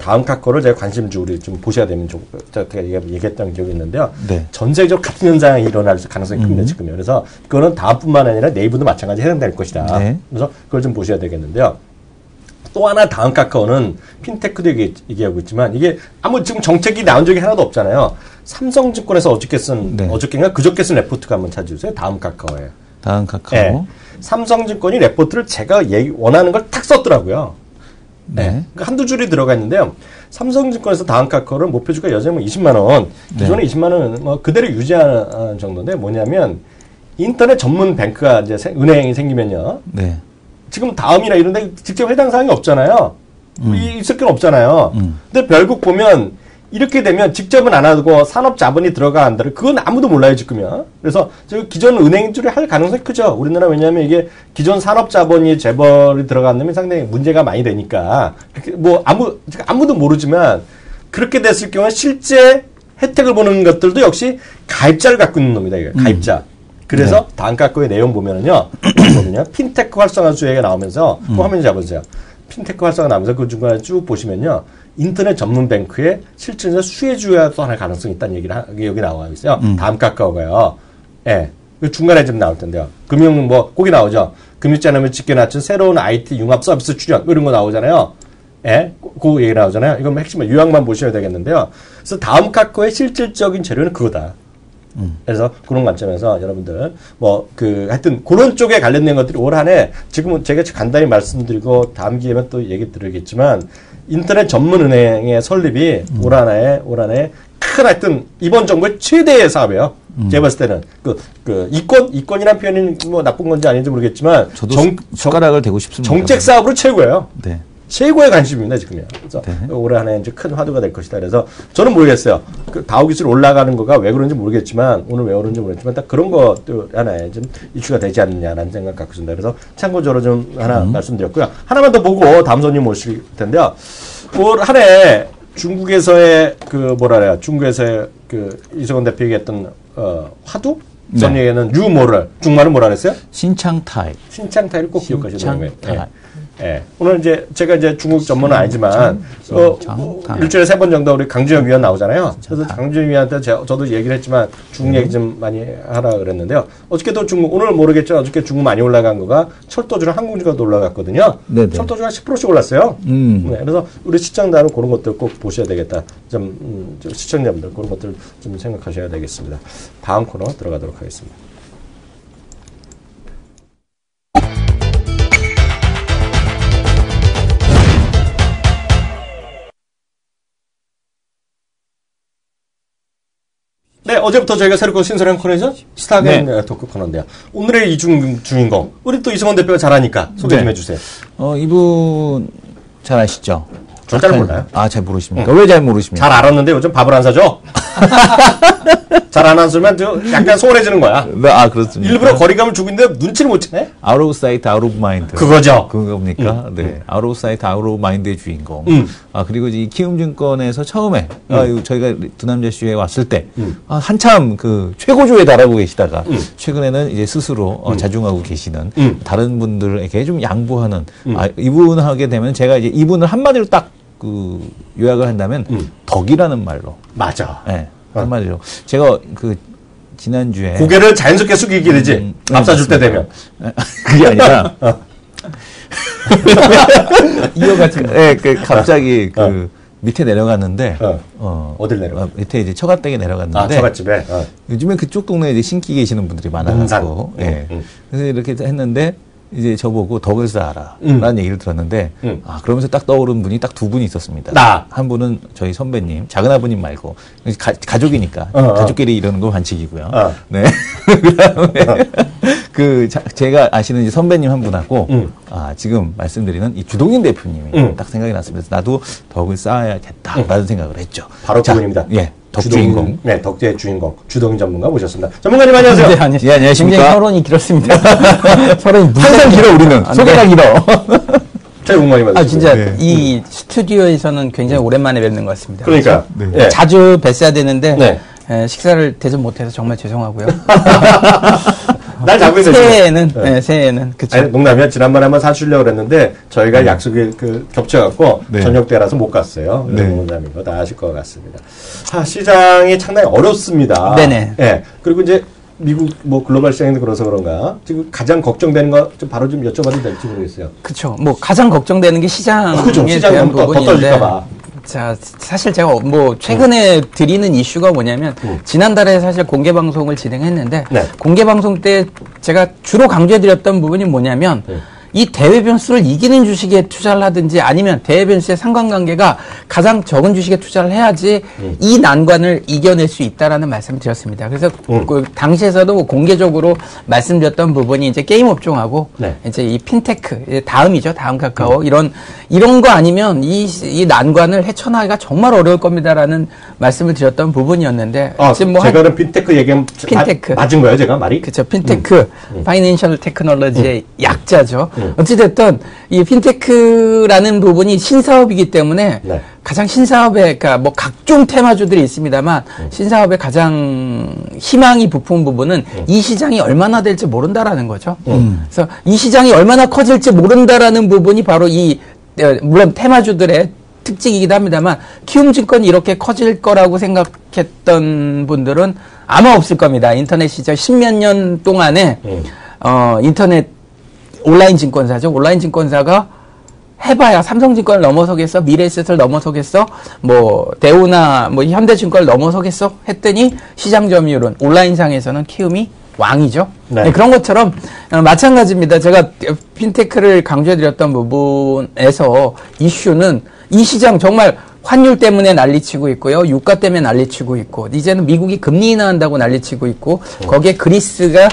다음 카카오를 제가 관심 주고 우리 좀 보셔야 되면 제가 얘기했던 기억이 있는데요. 네. 전 세계적으로 같은 현상이 일어날 가능성이 큽니다, 지금요. 그래서 그거는 다음뿐만 아니라 네이버도 마찬가지 해당될 것이다. 네. 그래서 그걸 좀 보셔야 되겠는데요. 또 하나 다음 카카오는 핀테크도 얘기하고 있지만 이게 아무 지금 정책이 나온 적이 하나도 없잖아요. 삼성증권에서 어저께인가 그저께 쓴 레포트가 한번 찾아주세요. 다음 카카오에. 다음 카카오. 네. 삼성증권이 레포트를 제가 원하는 걸 탁 썼더라고요. 네. 그러니까 한두 줄이 들어가 있는데요. 삼성증권에서 다음 카카오를 목표주가 여전히 20만 원, 기존에 20만 원은 뭐 그대로 유지하는 정도인데 뭐냐면 인터넷 전문 뱅크가 이제 은행이 생기면요. 네. 지금 다음이나 이런데 직접 해당 사항이 없잖아요. 있을 건 없잖아요. 근데 결국 보면 이렇게 되면 직접은 안 하고 산업 자본이 들어간다를 그건 아무도 몰라요 지금요. 그래서 기존 은행들이 할 가능성이 크죠. 우리나라 왜냐하면 이게 기존 산업 자본이 재벌이 들어간다면 상당히 문제가 많이 되니까 뭐 아무도 모르지만 그렇게 됐을 경우에 실제 혜택을 보는 것들도 역시 가입자를 갖고 있는 놈이다. 이게 가입자. 그래서 다음 카카오의 내용 보면은요, 핀테크 활성화 수혜가 나오면서 그 화면 잡아주세요. 핀테크 활성화 나오면서 그 중간에 쭉 보시면요. 인터넷 전문 뱅크의 실질적 수혜주가 또 하나 가능성이 있다는 얘기를 여기 나와 있어요. 다음 카카오가요. 예. 그 중간에 좀 나올 텐데요. 거기 나오죠. 금융자금을 지켜놨던 새로운 IT 융합 서비스 출연, 이런 거 나오잖아요. 예. 그 얘기 나오잖아요. 이건 핵심, 요약만 보셔야 되겠는데요. 그래서 다음 카카오의 실질적인 재료는 그거다. 그래서 그런 관점에서 여러분들 하여튼 그런 쪽에 관련된 것들이 올 한 해 지금은 제가 간단히 말씀드리고 다음 기회면 또 얘기 드리겠지만 인터넷 전문 은행의 설립이 올 한 해 큰 하여튼 이번 정부의 최대의 사업이에요. 제가 봤을 때는 이권이라는 표현이 뭐 나쁜 건지 아닌지 모르겠지만 저도 숟가락을 대고 싶습니다. 정책 사업으로 최고예요. 네. 최고의 관심입니다, 지금요. 그래서 올해 한 해 이제 큰 화두가 될 것이다. 그래서 저는 모르겠어요. 다우기술 올라가는 거가 왜 그런지 모르겠지만, 오늘 왜 그런지 모르겠지만, 딱 그런 것도 하나에 좀 이슈가 되지 않느냐라는 생각 갖고 있습니다. 그래서 참고적으로 좀 하나 말씀드렸고요. 하나만 더 보고 다음 손님 모실 텐데요. 올 한 해 중국에서의 중국에서의 이성원 대표 얘기했던 화두? 전 얘기는 뉴모럴, 중말은 뭐라 그랬어요? 신창타이. 신창타이를 꼭 기억하셔야 돼요. 신창타이. 예. 오늘 이제 제가 이제 중국 전문은 아니지만 신창타이. 일주일에 3번 정도 우리 강주영 위원 나오잖아요. 그래서 강주영 위원한테 저도 얘기를 했지만 중국 얘기 좀 많이 하라 그랬는데요. 어저께도 중국 오늘 모르겠죠. 어저께 중국 많이 올라간 거가 철도주랑 항공주가 올라갔거든요. 네네. 철도주가 10%씩 올랐어요. 네, 그래서 우리 시청자는 그런 것들 꼭 보셔야 되겠다. 좀 시청자분들 그런 것들 좀 생각하셔야 되겠습니다. 다음 코너 들어가도록 하겠습니다. 네, 어제부터 저희가 새롭고 신선한 코너죠? 스타겐 토크 코너인데요. 오늘의 주인공, 우리 또 이승원 대표가 잘하니까 소개 좀 해주세요. 이분 잘 아시죠? 전 잘 몰라요. 아, 잘 모르십니까? 왜 잘 모르십니까? 잘 알았는데 요즘 밥을 안 사줘? 잘 안 왔으면 약간 소홀해지는 거야. 네, 아, 그렇습니다. 일부러 거리감을 주고 있는데 눈치를 못 채네? Out of sight, out of mind. 그거죠. 그겁니까? 네. Out of sight, out of mind의 주인공. 그리고 이 키움증권에서 처음에, 저희가 두 남자 쇼에 왔을 때, 한참 그 최고조에 달하고 계시다가, 최근에는 이제 스스로 자중하고 계시는 다른 분들에게 좀 양보하는, 이분을 하게 되면 제가 이제 이분을 한마디로 딱 요약을 한다면, 덕이라는 말로. 맞아. 네. 한마디로. 제가 지난주에. 고개를 자연스럽게 숙이게 되지. 밥 사줄 때 되면. 그게 아니라. 이어가지. 네, 갑자기 밑에 내려갔는데. 어딜 내려가? 밑에 이제 처갓댁에 내려갔는데. 아, 처갓집에. 요즘에 그쪽 동네에 이제 신기 계시는 분들이 많아가지고. 예. 그래서 이렇게 했는데. 이제 저보고 덕을 쌓아라 라는 얘기를 들었는데 그러면서 딱 떠오른 분이 딱 두 분이 있었습니다. 한 분은 저희 선배님, 작은 아버님 말고 가족이니까 가족끼리 이러는 건 반칙이고요. 네. 그다음에 제가 아시는 이제 선배님 한 분하고 지금 말씀드리는 이 주동인 대표님이 딱 생각이 났습니다. 그래서 나도 덕을 쌓아야겠다라는 생각을 했죠. 바로 그분입니다. 예. 덕주인공. 네, 덕제의 주인공. 주동인 전문가 모셨습니다. 전문가님 안녕하세요. 네, 안녕하십니까. 안녕하십니까. 굉장히 혈원이 길었습니다. 혈원이 항상 길어, 우리는. 소개가 길어. 잘 공부하니 받으시고. 진짜 이 스튜디오에서는 굉장히 오랜만에 뵙는 것 같습니다. 그러니까. 네. 자주 뵀어야 되는데 식사를 대접 못해서 정말 죄송하고요. 날 잡고 있어요. 새해에는 새해에는 그쵸. 아니, 농담이야. 지난번에 한번 사주려고 그랬는데 저희가 약속이 겹쳐갖고 저녁 때라서 못 갔어요. 농담이고 다 아실 것 같습니다. 시장이 상당히 어렵습니다. 네네. 예. 그리고 이제 미국 글로벌 시장인데 그래서 그런가 지금 가장 걱정되는 거 좀 바로 좀 여쭤봐도 될지 모르겠어요. 그렇죠. 가장 걱정되는 게 시장에 대한 부분인데. 자, 사실 제가 최근에 드리는 이슈가 뭐냐면, 지난달에 사실 공개방송을 진행했는데, 공개방송 때 제가 주로 강조해드렸던 부분이 뭐냐면, 이 대외 변수를 이기는 주식에 투자를 하든지 아니면 대외 변수의 상관관계가 가장 적은 주식에 투자를 해야지 이 난관을 이겨낼 수 있다라는 말씀을 드렸습니다. 그래서 그 당시에서도 공개적으로 말씀드렸던 부분이 이제 게임 업종하고 이제 이 핀테크 다음이죠. 다음 카카오 이런 거 아니면 이 난관을 헤쳐나가기가 정말 어려울 겁니다라는 말씀을 드렸던 부분이었는데 지금 제가 핀테크 얘기하면 핀테크 맞은 거예요, 제가 말이? 그렇죠. 핀테크 파이낸셜 테크놀로지의 약자죠. 어찌됐든 이 핀테크라는 부분이 신사업이기 때문에 가장 신사업에 그러니까 각종 테마주들이 있습니다만 신사업의 가장 희망이 부푼 부분은 이 시장이 얼마나 될지 모른다라는 거죠. 그래서 이 시장이 얼마나 커질지 모른다라는 부분이 바로 물론 테마주들의 특징이기도 합니다만 키움증권이 이렇게 커질 거라고 생각했던 분들은 아마 없을 겁니다. 인터넷 시장 10몇 년 동안에 인터넷 온라인 증권사죠. 온라인 증권사가 해봐야 삼성증권을 넘어서겠어? 미래에셋을 넘어서겠어? 대우나 현대증권을 넘어서겠어? 했더니 시장 점유율은 온라인상에서는 키움이 왕이죠. 그런 것처럼 마찬가지입니다. 제가 핀테크를 강조해드렸던 부분에서 이슈는 이 시장 정말 환율 때문에 난리치고 있고요. 유가 때문에 난리치고 있고 이제는 미국이 금리 인하한다고 난리치고 있고 거기에 그리스가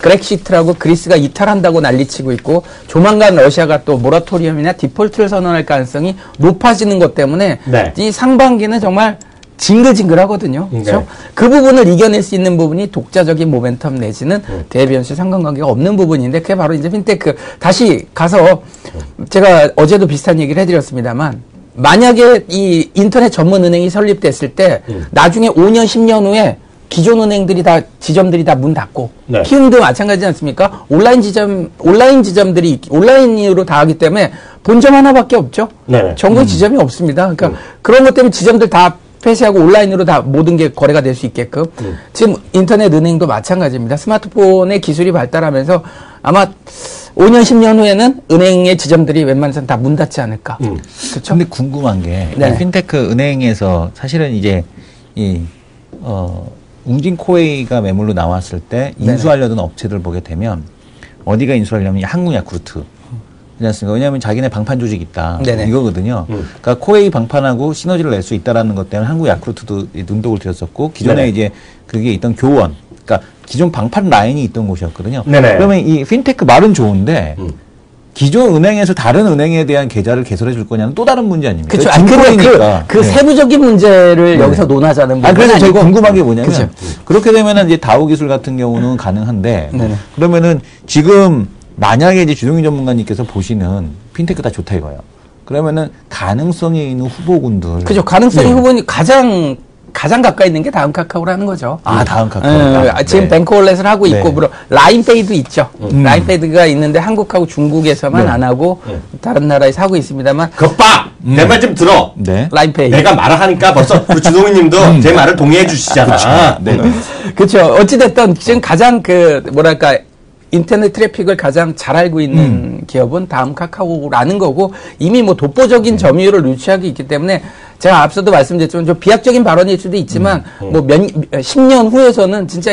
그렉시트라고 그리스가 이탈한다고 난리치고 있고 조만간 러시아가 또 모라토리엄이나 디폴트를 선언할 가능성이 높아지는 것 때문에 이 상반기는 정말 징글징글하거든요. 그렇죠? 그 부분을 이겨낼 수 있는 부분이 독자적인 모멘텀 내지는 대변수 상관관계가 없는 부분인데 그게 바로 이제 핀테크. 다시 가서 제가 어제도 비슷한 얘기를 해드렸습니다만 만약에 이 인터넷 전문 은행이 설립됐을 때 나중에 5년, 10년 후에 기존 은행들이 다 지점들이 다 문 닫고 네. 키움도 마찬가지지 않습니까? 온라인으로 다 하기 때문에 본점 하나밖에 없죠. 네. 전국 지점이 없습니다. 그러니까 그런 것 때문에 지점들 다 폐쇄하고 온라인으로 다 모든 게 거래가 될 수 있게끔 지금 인터넷 은행도 마찬가지입니다. 스마트폰의 기술이 발달하면서 아마 5년, 10년 후에는 은행의 지점들이 웬만해서는 다 문 닫지 않을까. 그렇죠? 근데 궁금한 게 네. 이 핀테크 은행에서 사실은 이제 웅진코웨이가 매물로 나왔을 때 인수하려던 업체들 보게 되면 어디가 인수하려면 한국 야쿠르트. 그렇지 않습니까? 왜냐하면 자기네 방판 조직 있다. 네네. 이거거든요. 그러니까 코웨이 방판하고 시너지를 낼 수 있다라는 것 때문에 한국 야쿠르트도 눈독을 들였었고 기존에 네네. 이제 그게 있던 교원. 그러니까 기존 방판 라인이 있던 곳이었거든요. 네네. 그러면 이 핀테크 말은 좋은데 기존 은행에서 다른 은행에 대한 계좌를 개설해 줄 거냐는 또 다른 문제 아닙니까? 그렇죠. 증권이니까. 그 세부적인 문제를 여기서 논하자는 부분은 그래서 제가 아니고. 궁금한 게 뭐냐면 그쵸. 그렇게 되면은 이제 다오 기술 같은 경우는 가능한데 네네. 그러면은 지금 만약에 이제 주동희 전문가님께서 보시는 핀테크 다 좋다 이거예요. 그러면은 가능성이 있는 후보군들. 그죠. 가능성이 네. 후보니 가장 가까이 있는 게 다음 카카오라는 거죠. 아, 다음 카카오다. 지금 네. 뱅크월렛을 하고 있고, 네. 물론 라인페이도 있죠. 라인페이가 있는데 한국하고 중국에서만 네. 안 하고 다른 나라에서 하고 있습니다만 겉봐! 내 말 좀 들어! 네. 라인페이. 내가 말을 하니까 벌써 우리 주동희 님도 제 말을 동의해 주시잖아. 네. 그렇죠. 어찌됐든 지금 가장 뭐랄까, 인터넷 트래픽을 가장 잘 알고 있는 기업은 다음 카카오라는 거고 이미 뭐 독보적인 점유율을 유치하고 있기 때문에 제가 앞서도 말씀드렸지만 좀 비약적인 발언일 수도 있지만 뭐 10년 후에서는 진짜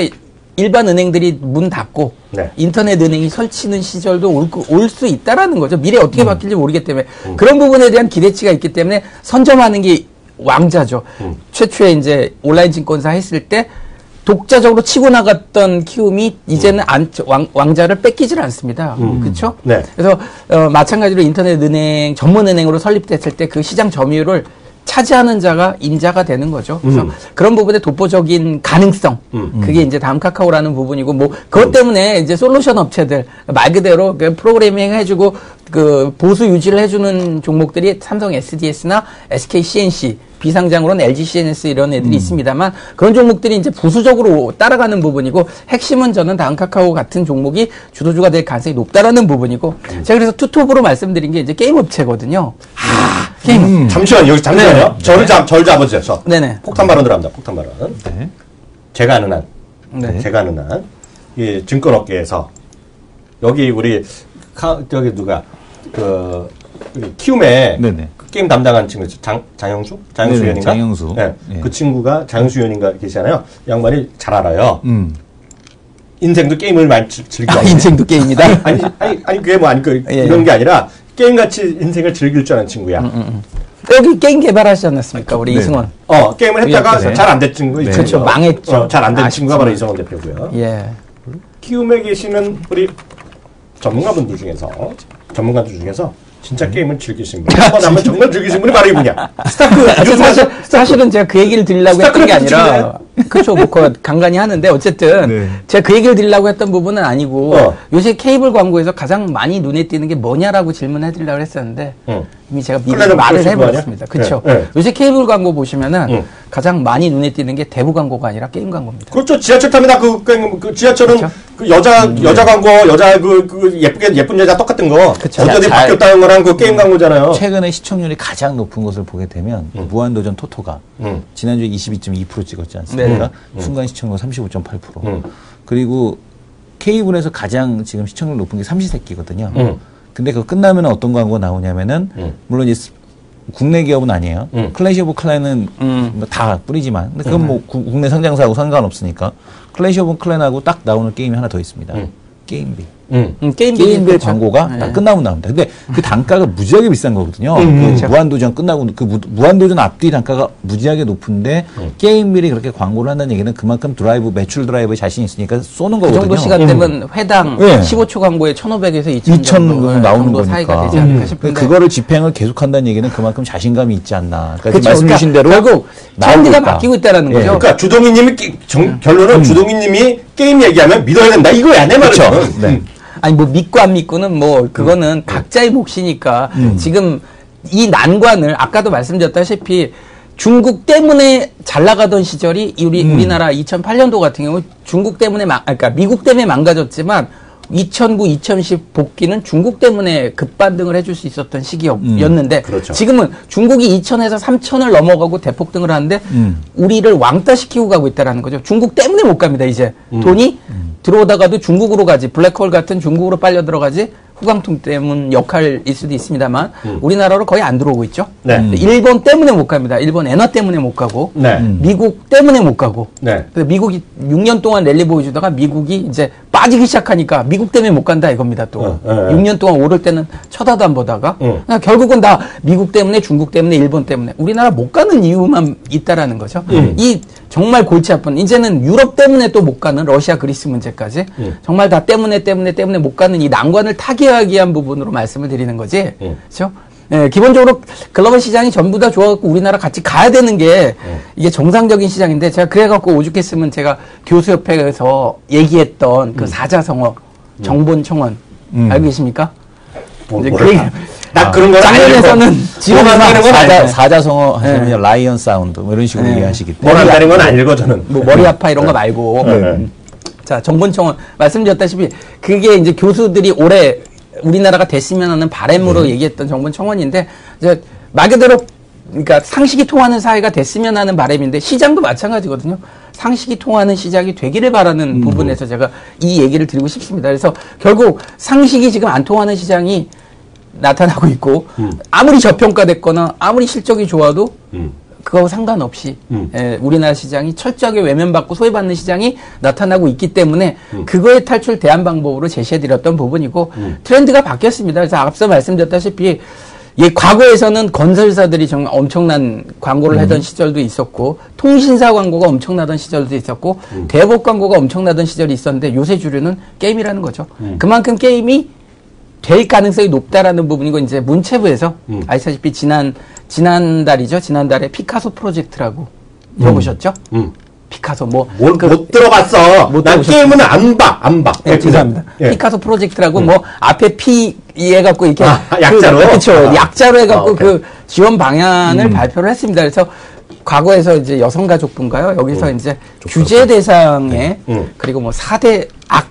일반 은행들이 문 닫고 네. 인터넷 은행이 설치는 시절도 올 수 있다라는 거죠. 미래 어떻게 바뀔지 모르기 때문에 그런 부분에 대한 기대치가 있기 때문에 선점하는 게 왕자죠. 최초에 이제 온라인 증권사 했을 때 독자적으로 치고 나갔던 키움이 이제는 왕자를 뺏기질 않습니다. 그렇죠? 네. 그래서 마찬가지로 인터넷 은행 전문 은행으로 설립됐을 때 그 시장 점유율을 차지하는 자가 임자가 되는 거죠. 그래서 그런 부분에 독보적인 가능성, 그게 이제 다음 카카오라는 부분이고, 뭐, 그것 때문에 이제 솔루션 업체들, 말 그대로 그 프로그래밍 해주고, 그 보수 유지를 해주는 종목들이 삼성 SDS나 SK CNC, 비상장으로는 LG CNS 이런 애들이 있습니다만, 그런 종목들이 이제 부수적으로 따라가는 부분이고, 핵심은 저는 다음 카카오 같은 종목이 주도주가 될 가능성이 높다라는 부분이고, 제가 그래서 투톱으로 말씀드린 게 이제 게임 업체거든요. 게임. 잠시만요. 네. 저를 잡아주셔서. 네네. 폭탄 발언 들어갑니다. 폭탄 발언. 네. 제가 아는 한. 네. 제가 아는 한. 이 증권업계에서 여기 우리 저기 누가 우리 키움에 네네. 그 게임 담당하는 친구 장영수 네네, 의원인가? 장영수. 네. 네. 그 친구가 장영수 의원인가 계시잖아요. 양반이 잘 알아요. 인생도 게임을 많이 즐기고. 인생도 게임이다. 아니 그게 뭐 예, 이런 예. 게 아니라 게임같이 인생을 즐길 줄 아는 친구야. 여기 게임 개발하지 않았습니까? 우리 네. 이승원. 게임을 했다가 네. 잘 안 된 친구. 네. 그렇죠. 망했죠. 잘 안 된 아쉽지만. 친구가 바로 이성원 대표고요. 예. 키움에 계시는 우리 전문가분들 중에서 진짜 게임을 즐기신 분. 한번 하면 정말 즐기신 분이 바로 이분이야. 사실은 제가 그 얘기를 드리려고 했던 게 아니라, 그렇죠. 뭐, 간간히 하는데, 어쨌든, 네. 제가 그 얘기를 드리려고 했던 부분은 아니고, 어. 요새 케이블 광고에서 가장 많이 눈에 띄는 게 뭐냐라고 질문해 드리려고 했었는데, 이미 제가 미리 클레너 말을 그러신 거 해버렸습니다. 아니야? 그렇죠. 네, 네. 요새 케이블 광고 보시면은, 가장 많이 눈에 띄는 게 대부 광고가 아니라 게임 광고입니다. 그렇죠. 지하철 탑니다. 그 지하철은 그렇죠. 그 여자 광고, 여자 그 예쁜 여자 똑같은 거. 그쵸. 어쩌니 잘- 바뀌었다는 거랑 그 게임 광고잖아요. 최근에 시청률이 가장 높은 것을 보게 되면 무한도전 토토가 지난주에 22.2% 찍었지 않습니까? 순간 시청률 35.8%. 그리고 케이블에서 가장 지금 시청률 높은 게 삼시세끼거든요. 근데 그거 끝나면 어떤 광고가 나오냐면은 물론 이제 국내 기업은 아니에요. 클래시 오브 클랜은 뭐다 뿌리지만 근데 그건 뭐 국내 상장사하고 상관없으니까 클래시 오브 클랜하고 딱 나오는 게임이 하나 더 있습니다. 게임빌. 게임빌 광고가 딱 끝나고 나옵니다. 근데 그 단가가 무지하게 비싼 거거든요. 그 무한도전 끝나고 그 무한도전 앞뒤 단가가 무지하게 높은데 게임빌이 그렇게 광고를 한다는 얘기는 그만큼 매출 드라이브에 자신 있으니까 쏘는 그 거거든요. 정도 시간 되면 회당 네. 15초 광고에 1,500에서 2,000 정도 나오는 정도 사이가 거니까. 되지 않을까 싶은데. 그거를 집행을 계속한다는 얘기는 그만큼 자신감이 있지 않나. 그러니까 그쵸. 말씀 주신 대로 결국 나오고 트렌드가 있다. 바뀌고 있다는 예. 거죠. 그러니까 주동희님이 결론은 주동희님이 게임 얘기하면 믿어야 된다. 이거야 내 말은. 그렇죠. 네. 아니 뭐 믿고 안 믿고는 뭐 그거는 각자의 몫이니까 지금 이 난관을 아까도 말씀드렸다시피 중국 때문에 잘 나가던 시절이 우리나라 2008년도 같은 경우 중국 때문에 그러니까 미국 때문에 망가졌지만 2009, 2010 복귀는 중국 때문에 급반등을 해줄 수 있었던 시기였는데 그렇죠. 지금은 중국이 2000에서 3000을 넘어가고 대폭등을 하는데 우리를 왕따시키고 가고 있다는 거죠. 중국 때문에 못 갑니다. 이제 돈이 들어오다가도 중국으로 가지, 블랙홀 같은 중국으로 빨려 들어가지 후광통 때문 역할일 수도 있습니다만 우리나라로 거의 안 들어오고 있죠. 네. 일본 때문에 못 갑니다. 일본 엔화 때문에 못 가고 네. 미국 때문에 못 가고 네. 그래서 미국이 6년 동안 랠리 보여주다가 미국이 이제 빠지기 시작하니까 미국 때문에 못 간다 이겁니다. 또 6년 동안 오를 때는 쳐다도 안 보다가 그러니까 결국은 다 미국 때문에 중국 때문에 일본 때문에 우리나라 못 가는 이유만 있다라는 거죠. 이 정말 골치 아픈 이제는 유럽 때문에 또 못 가는 러시아 그리스 문제까지 정말 다 때문에 못 가는 이 난관을 타개하기 위한 부분으로 말씀을 드리는 거지. 그렇죠? 네, 기본적으로 글로벌 시장이 전부 다 좋아갖고 우리나라 같이 가야 되는 게 이게 정상적인 시장인데 제가 그래갖고 오죽했으면 제가 교수협회에서 얘기했던 그 사자성어 정본청원 알고 계십니까? 이제 나 그런 건 작년에서는 지금 한다는 건 아니고 사자성어 하시면 라이언 사운드 뭐 이런 식으로 이해하시기 때문에 뭘 한다는 건 아니고 저는 뭐 머리 아파 이런 거 말고 자 정본청원 말씀드렸다시피 그게 이제 교수들이 올해 우리나라가 됐으면 하는 바람으로 얘기했던 정본청원인데 이제 말 그대로 그러니까 상식이 통하는 사회가 됐으면 하는 바람인데 시장도 마찬가지거든요. 상식이 통하는 시장이 되기를 바라는 부분에서 제가 이 얘기를 드리고 싶습니다. 그래서 결국 상식이 지금 안 통하는 시장이 나타나고 있고 아무리 저평가됐거나 아무리 실적이 좋아도 그거하고 상관없이 우리나라 시장이 철저하게 외면받고 소외받는 시장이 나타나고 있기 때문에 그거의 탈출 대안 방법으로 제시해드렸던 부분이고 트렌드가 바뀌었습니다. 그래서 앞서 말씀드렸다시피 과거에서는 건설사들이 정말 엄청난 광고를 하던 시절도 있었고 통신사 광고가 엄청나던 시절도 있었고 대법 광고가 엄청나던 시절이 있었는데 요새 주류는 게임이라는 거죠. 그만큼 게임이 될 가능성이 높다라는 부분이고 이제 문체부에서 아시다시피 지난달이죠. 지난달에 피카소 프로젝트라고 들어보셨죠? 피카소 못 들어봤어. 난 게임은 안 봐. 네, 죄송합니다. 예. 피카소 프로젝트라고 뭐 앞에 P 해갖고 이렇게 약자로 그렇죠. 약자로 해갖고 그 지원 방안을 발표를 했습니다. 그래서 과거에서 이제 여성가족부인가요? 여기서 이제 규제 대상에 그리고 뭐 4대 악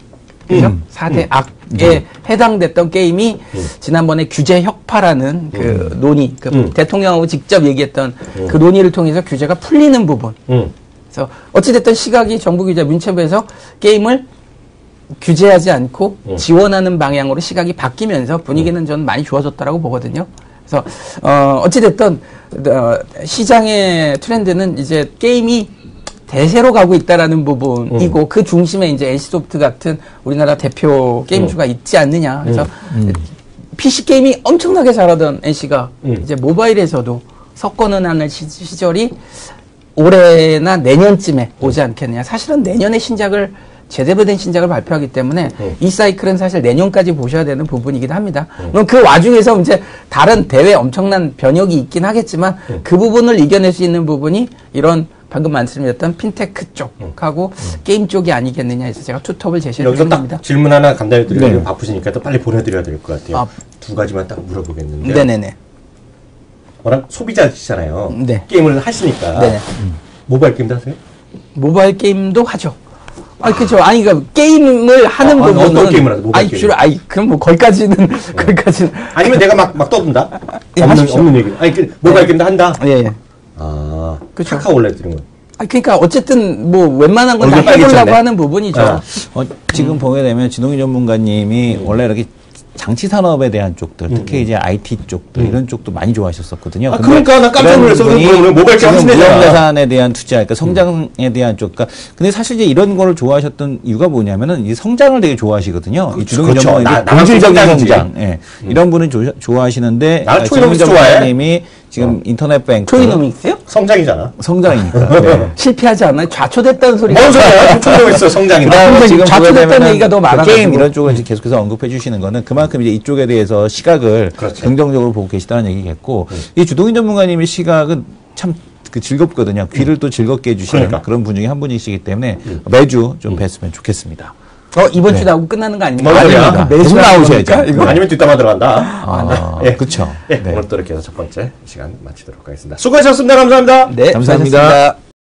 그죠? 4대 악에 해당됐던 게임이 지난번에 규제 혁파라는 그 논의, 대통령하고 직접 얘기했던 그 논의를 통해서 규제가 풀리는 부분. 그래서 어찌됐든 시각이 정부 규제 문체부에서 게임을 규제하지 않고 지원하는 방향으로 시각이 바뀌면서 분위기는 저는 많이 좋아졌다라고 보거든요. 그래서 어찌됐든 시장의 트렌드는 이제 게임이 대세로 가고 있다라는 부분이고 그 중심에 이제 NC소프트 같은 우리나라 대표 게임주가 있지 않느냐. 그래서 PC 게임이 엄청나게 잘하던 NC가 이제 모바일에서도 석권을 하는 시절이 올해나 내년쯤에 오지 않겠느냐. 사실은 내년에 제대로 된 신작을 발표하기 때문에 이 사이클은 사실 내년까지 보셔야 되는 부분이긴 합니다. 물론 그 와중에서 이제 다른 대회 엄청난 변혁이 있긴 하겠지만 그 부분을 이겨낼 수 있는 부분이 이런 방금 말씀드렸던 핀테크 쪽하고 게임 쪽이 아니겠느냐 해서 제가 투톱을 제시해드립니다. 여기서 딱 질문 하나 간단히 드리면 바쁘시니까 또 빨리 보내드려야 될 것 같아요. 두 가지만 딱 물어보겠는데. 네네네. 워낙 소비자시잖아요. 네. 게임을 하시니까. 네네. 모바일 게임도 하세요? 모바일 게임도 하죠. 그렇죠. 그러니까 게임을 하는 부분은 어떤 게임을 하세요? 모바일 게임. 주로 그럼 뭐 거기까지는. 아니면 내가 막 떠든다. 예, 없는 얘기. 모바일 게임도 한다. 예. 그렇죠. 카카오 올레 드린 거. 그러니까 어쨌든 뭐 웬만한 건 다 해보려고 하는 부분이죠. 지금 보게 되면 진홍희 전문가님이 원래 이렇게 장치 산업에 대한 쪽들, 특히 이제 IT 쪽들 이런 쪽도 많이 좋아하셨었거든요. 그러니까 나 깜짝 놀라서 모바일 게임 하시네요. 무형자산에 대한 투자, 그러니까 성장에 대한 쪽. 그러니까 근데 사실 이제 이런 거를 좋아하셨던 이유가 뭐냐면은 이 성장을 되게 좋아하시거든요. 이 진홍희 전문가님 본질적인 성장, 이런 분은 좋아하시는데 진홍희 전문가님이 지금 인터넷 뱅크 트로이노믹스요? 성장이잖아. 성장이니까. 네. 실패하지 않나요? 좌초됐다는 소리가. 뭔 소리야? 트로이노믹스 성장인데. 지금 좌초됐다는 얘기가 더 많아가지고. 게임 이런 쪽을 이제 계속해서 언급해 주시는 거는 그만큼 이제 이쪽에 대해서 시각을 긍정적으로 보고 계시다는 얘기겠고, 이 주동인 전문가님의 시각은 참 즐겁거든요. 귀를 또 즐겁게 해주시는 그런 분 중에 한 분이시기 때문에 매주 좀 뵀으면 좋겠습니다. 이번 주 나오고 끝나는 거 아닙니까? 뭔 소리야? 아닙니다. 매주 계속 나오셔야죠. 나옵니까? 이거? 아니면 뒷담화 들어간다. 아, 예. 그렇죠. 예, 오늘 또 이렇게 해서 첫 번째 시간 마치도록 하겠습니다. 수고하셨습니다. 감사합니다. 네, 감사합니다. 수고하셨습니다.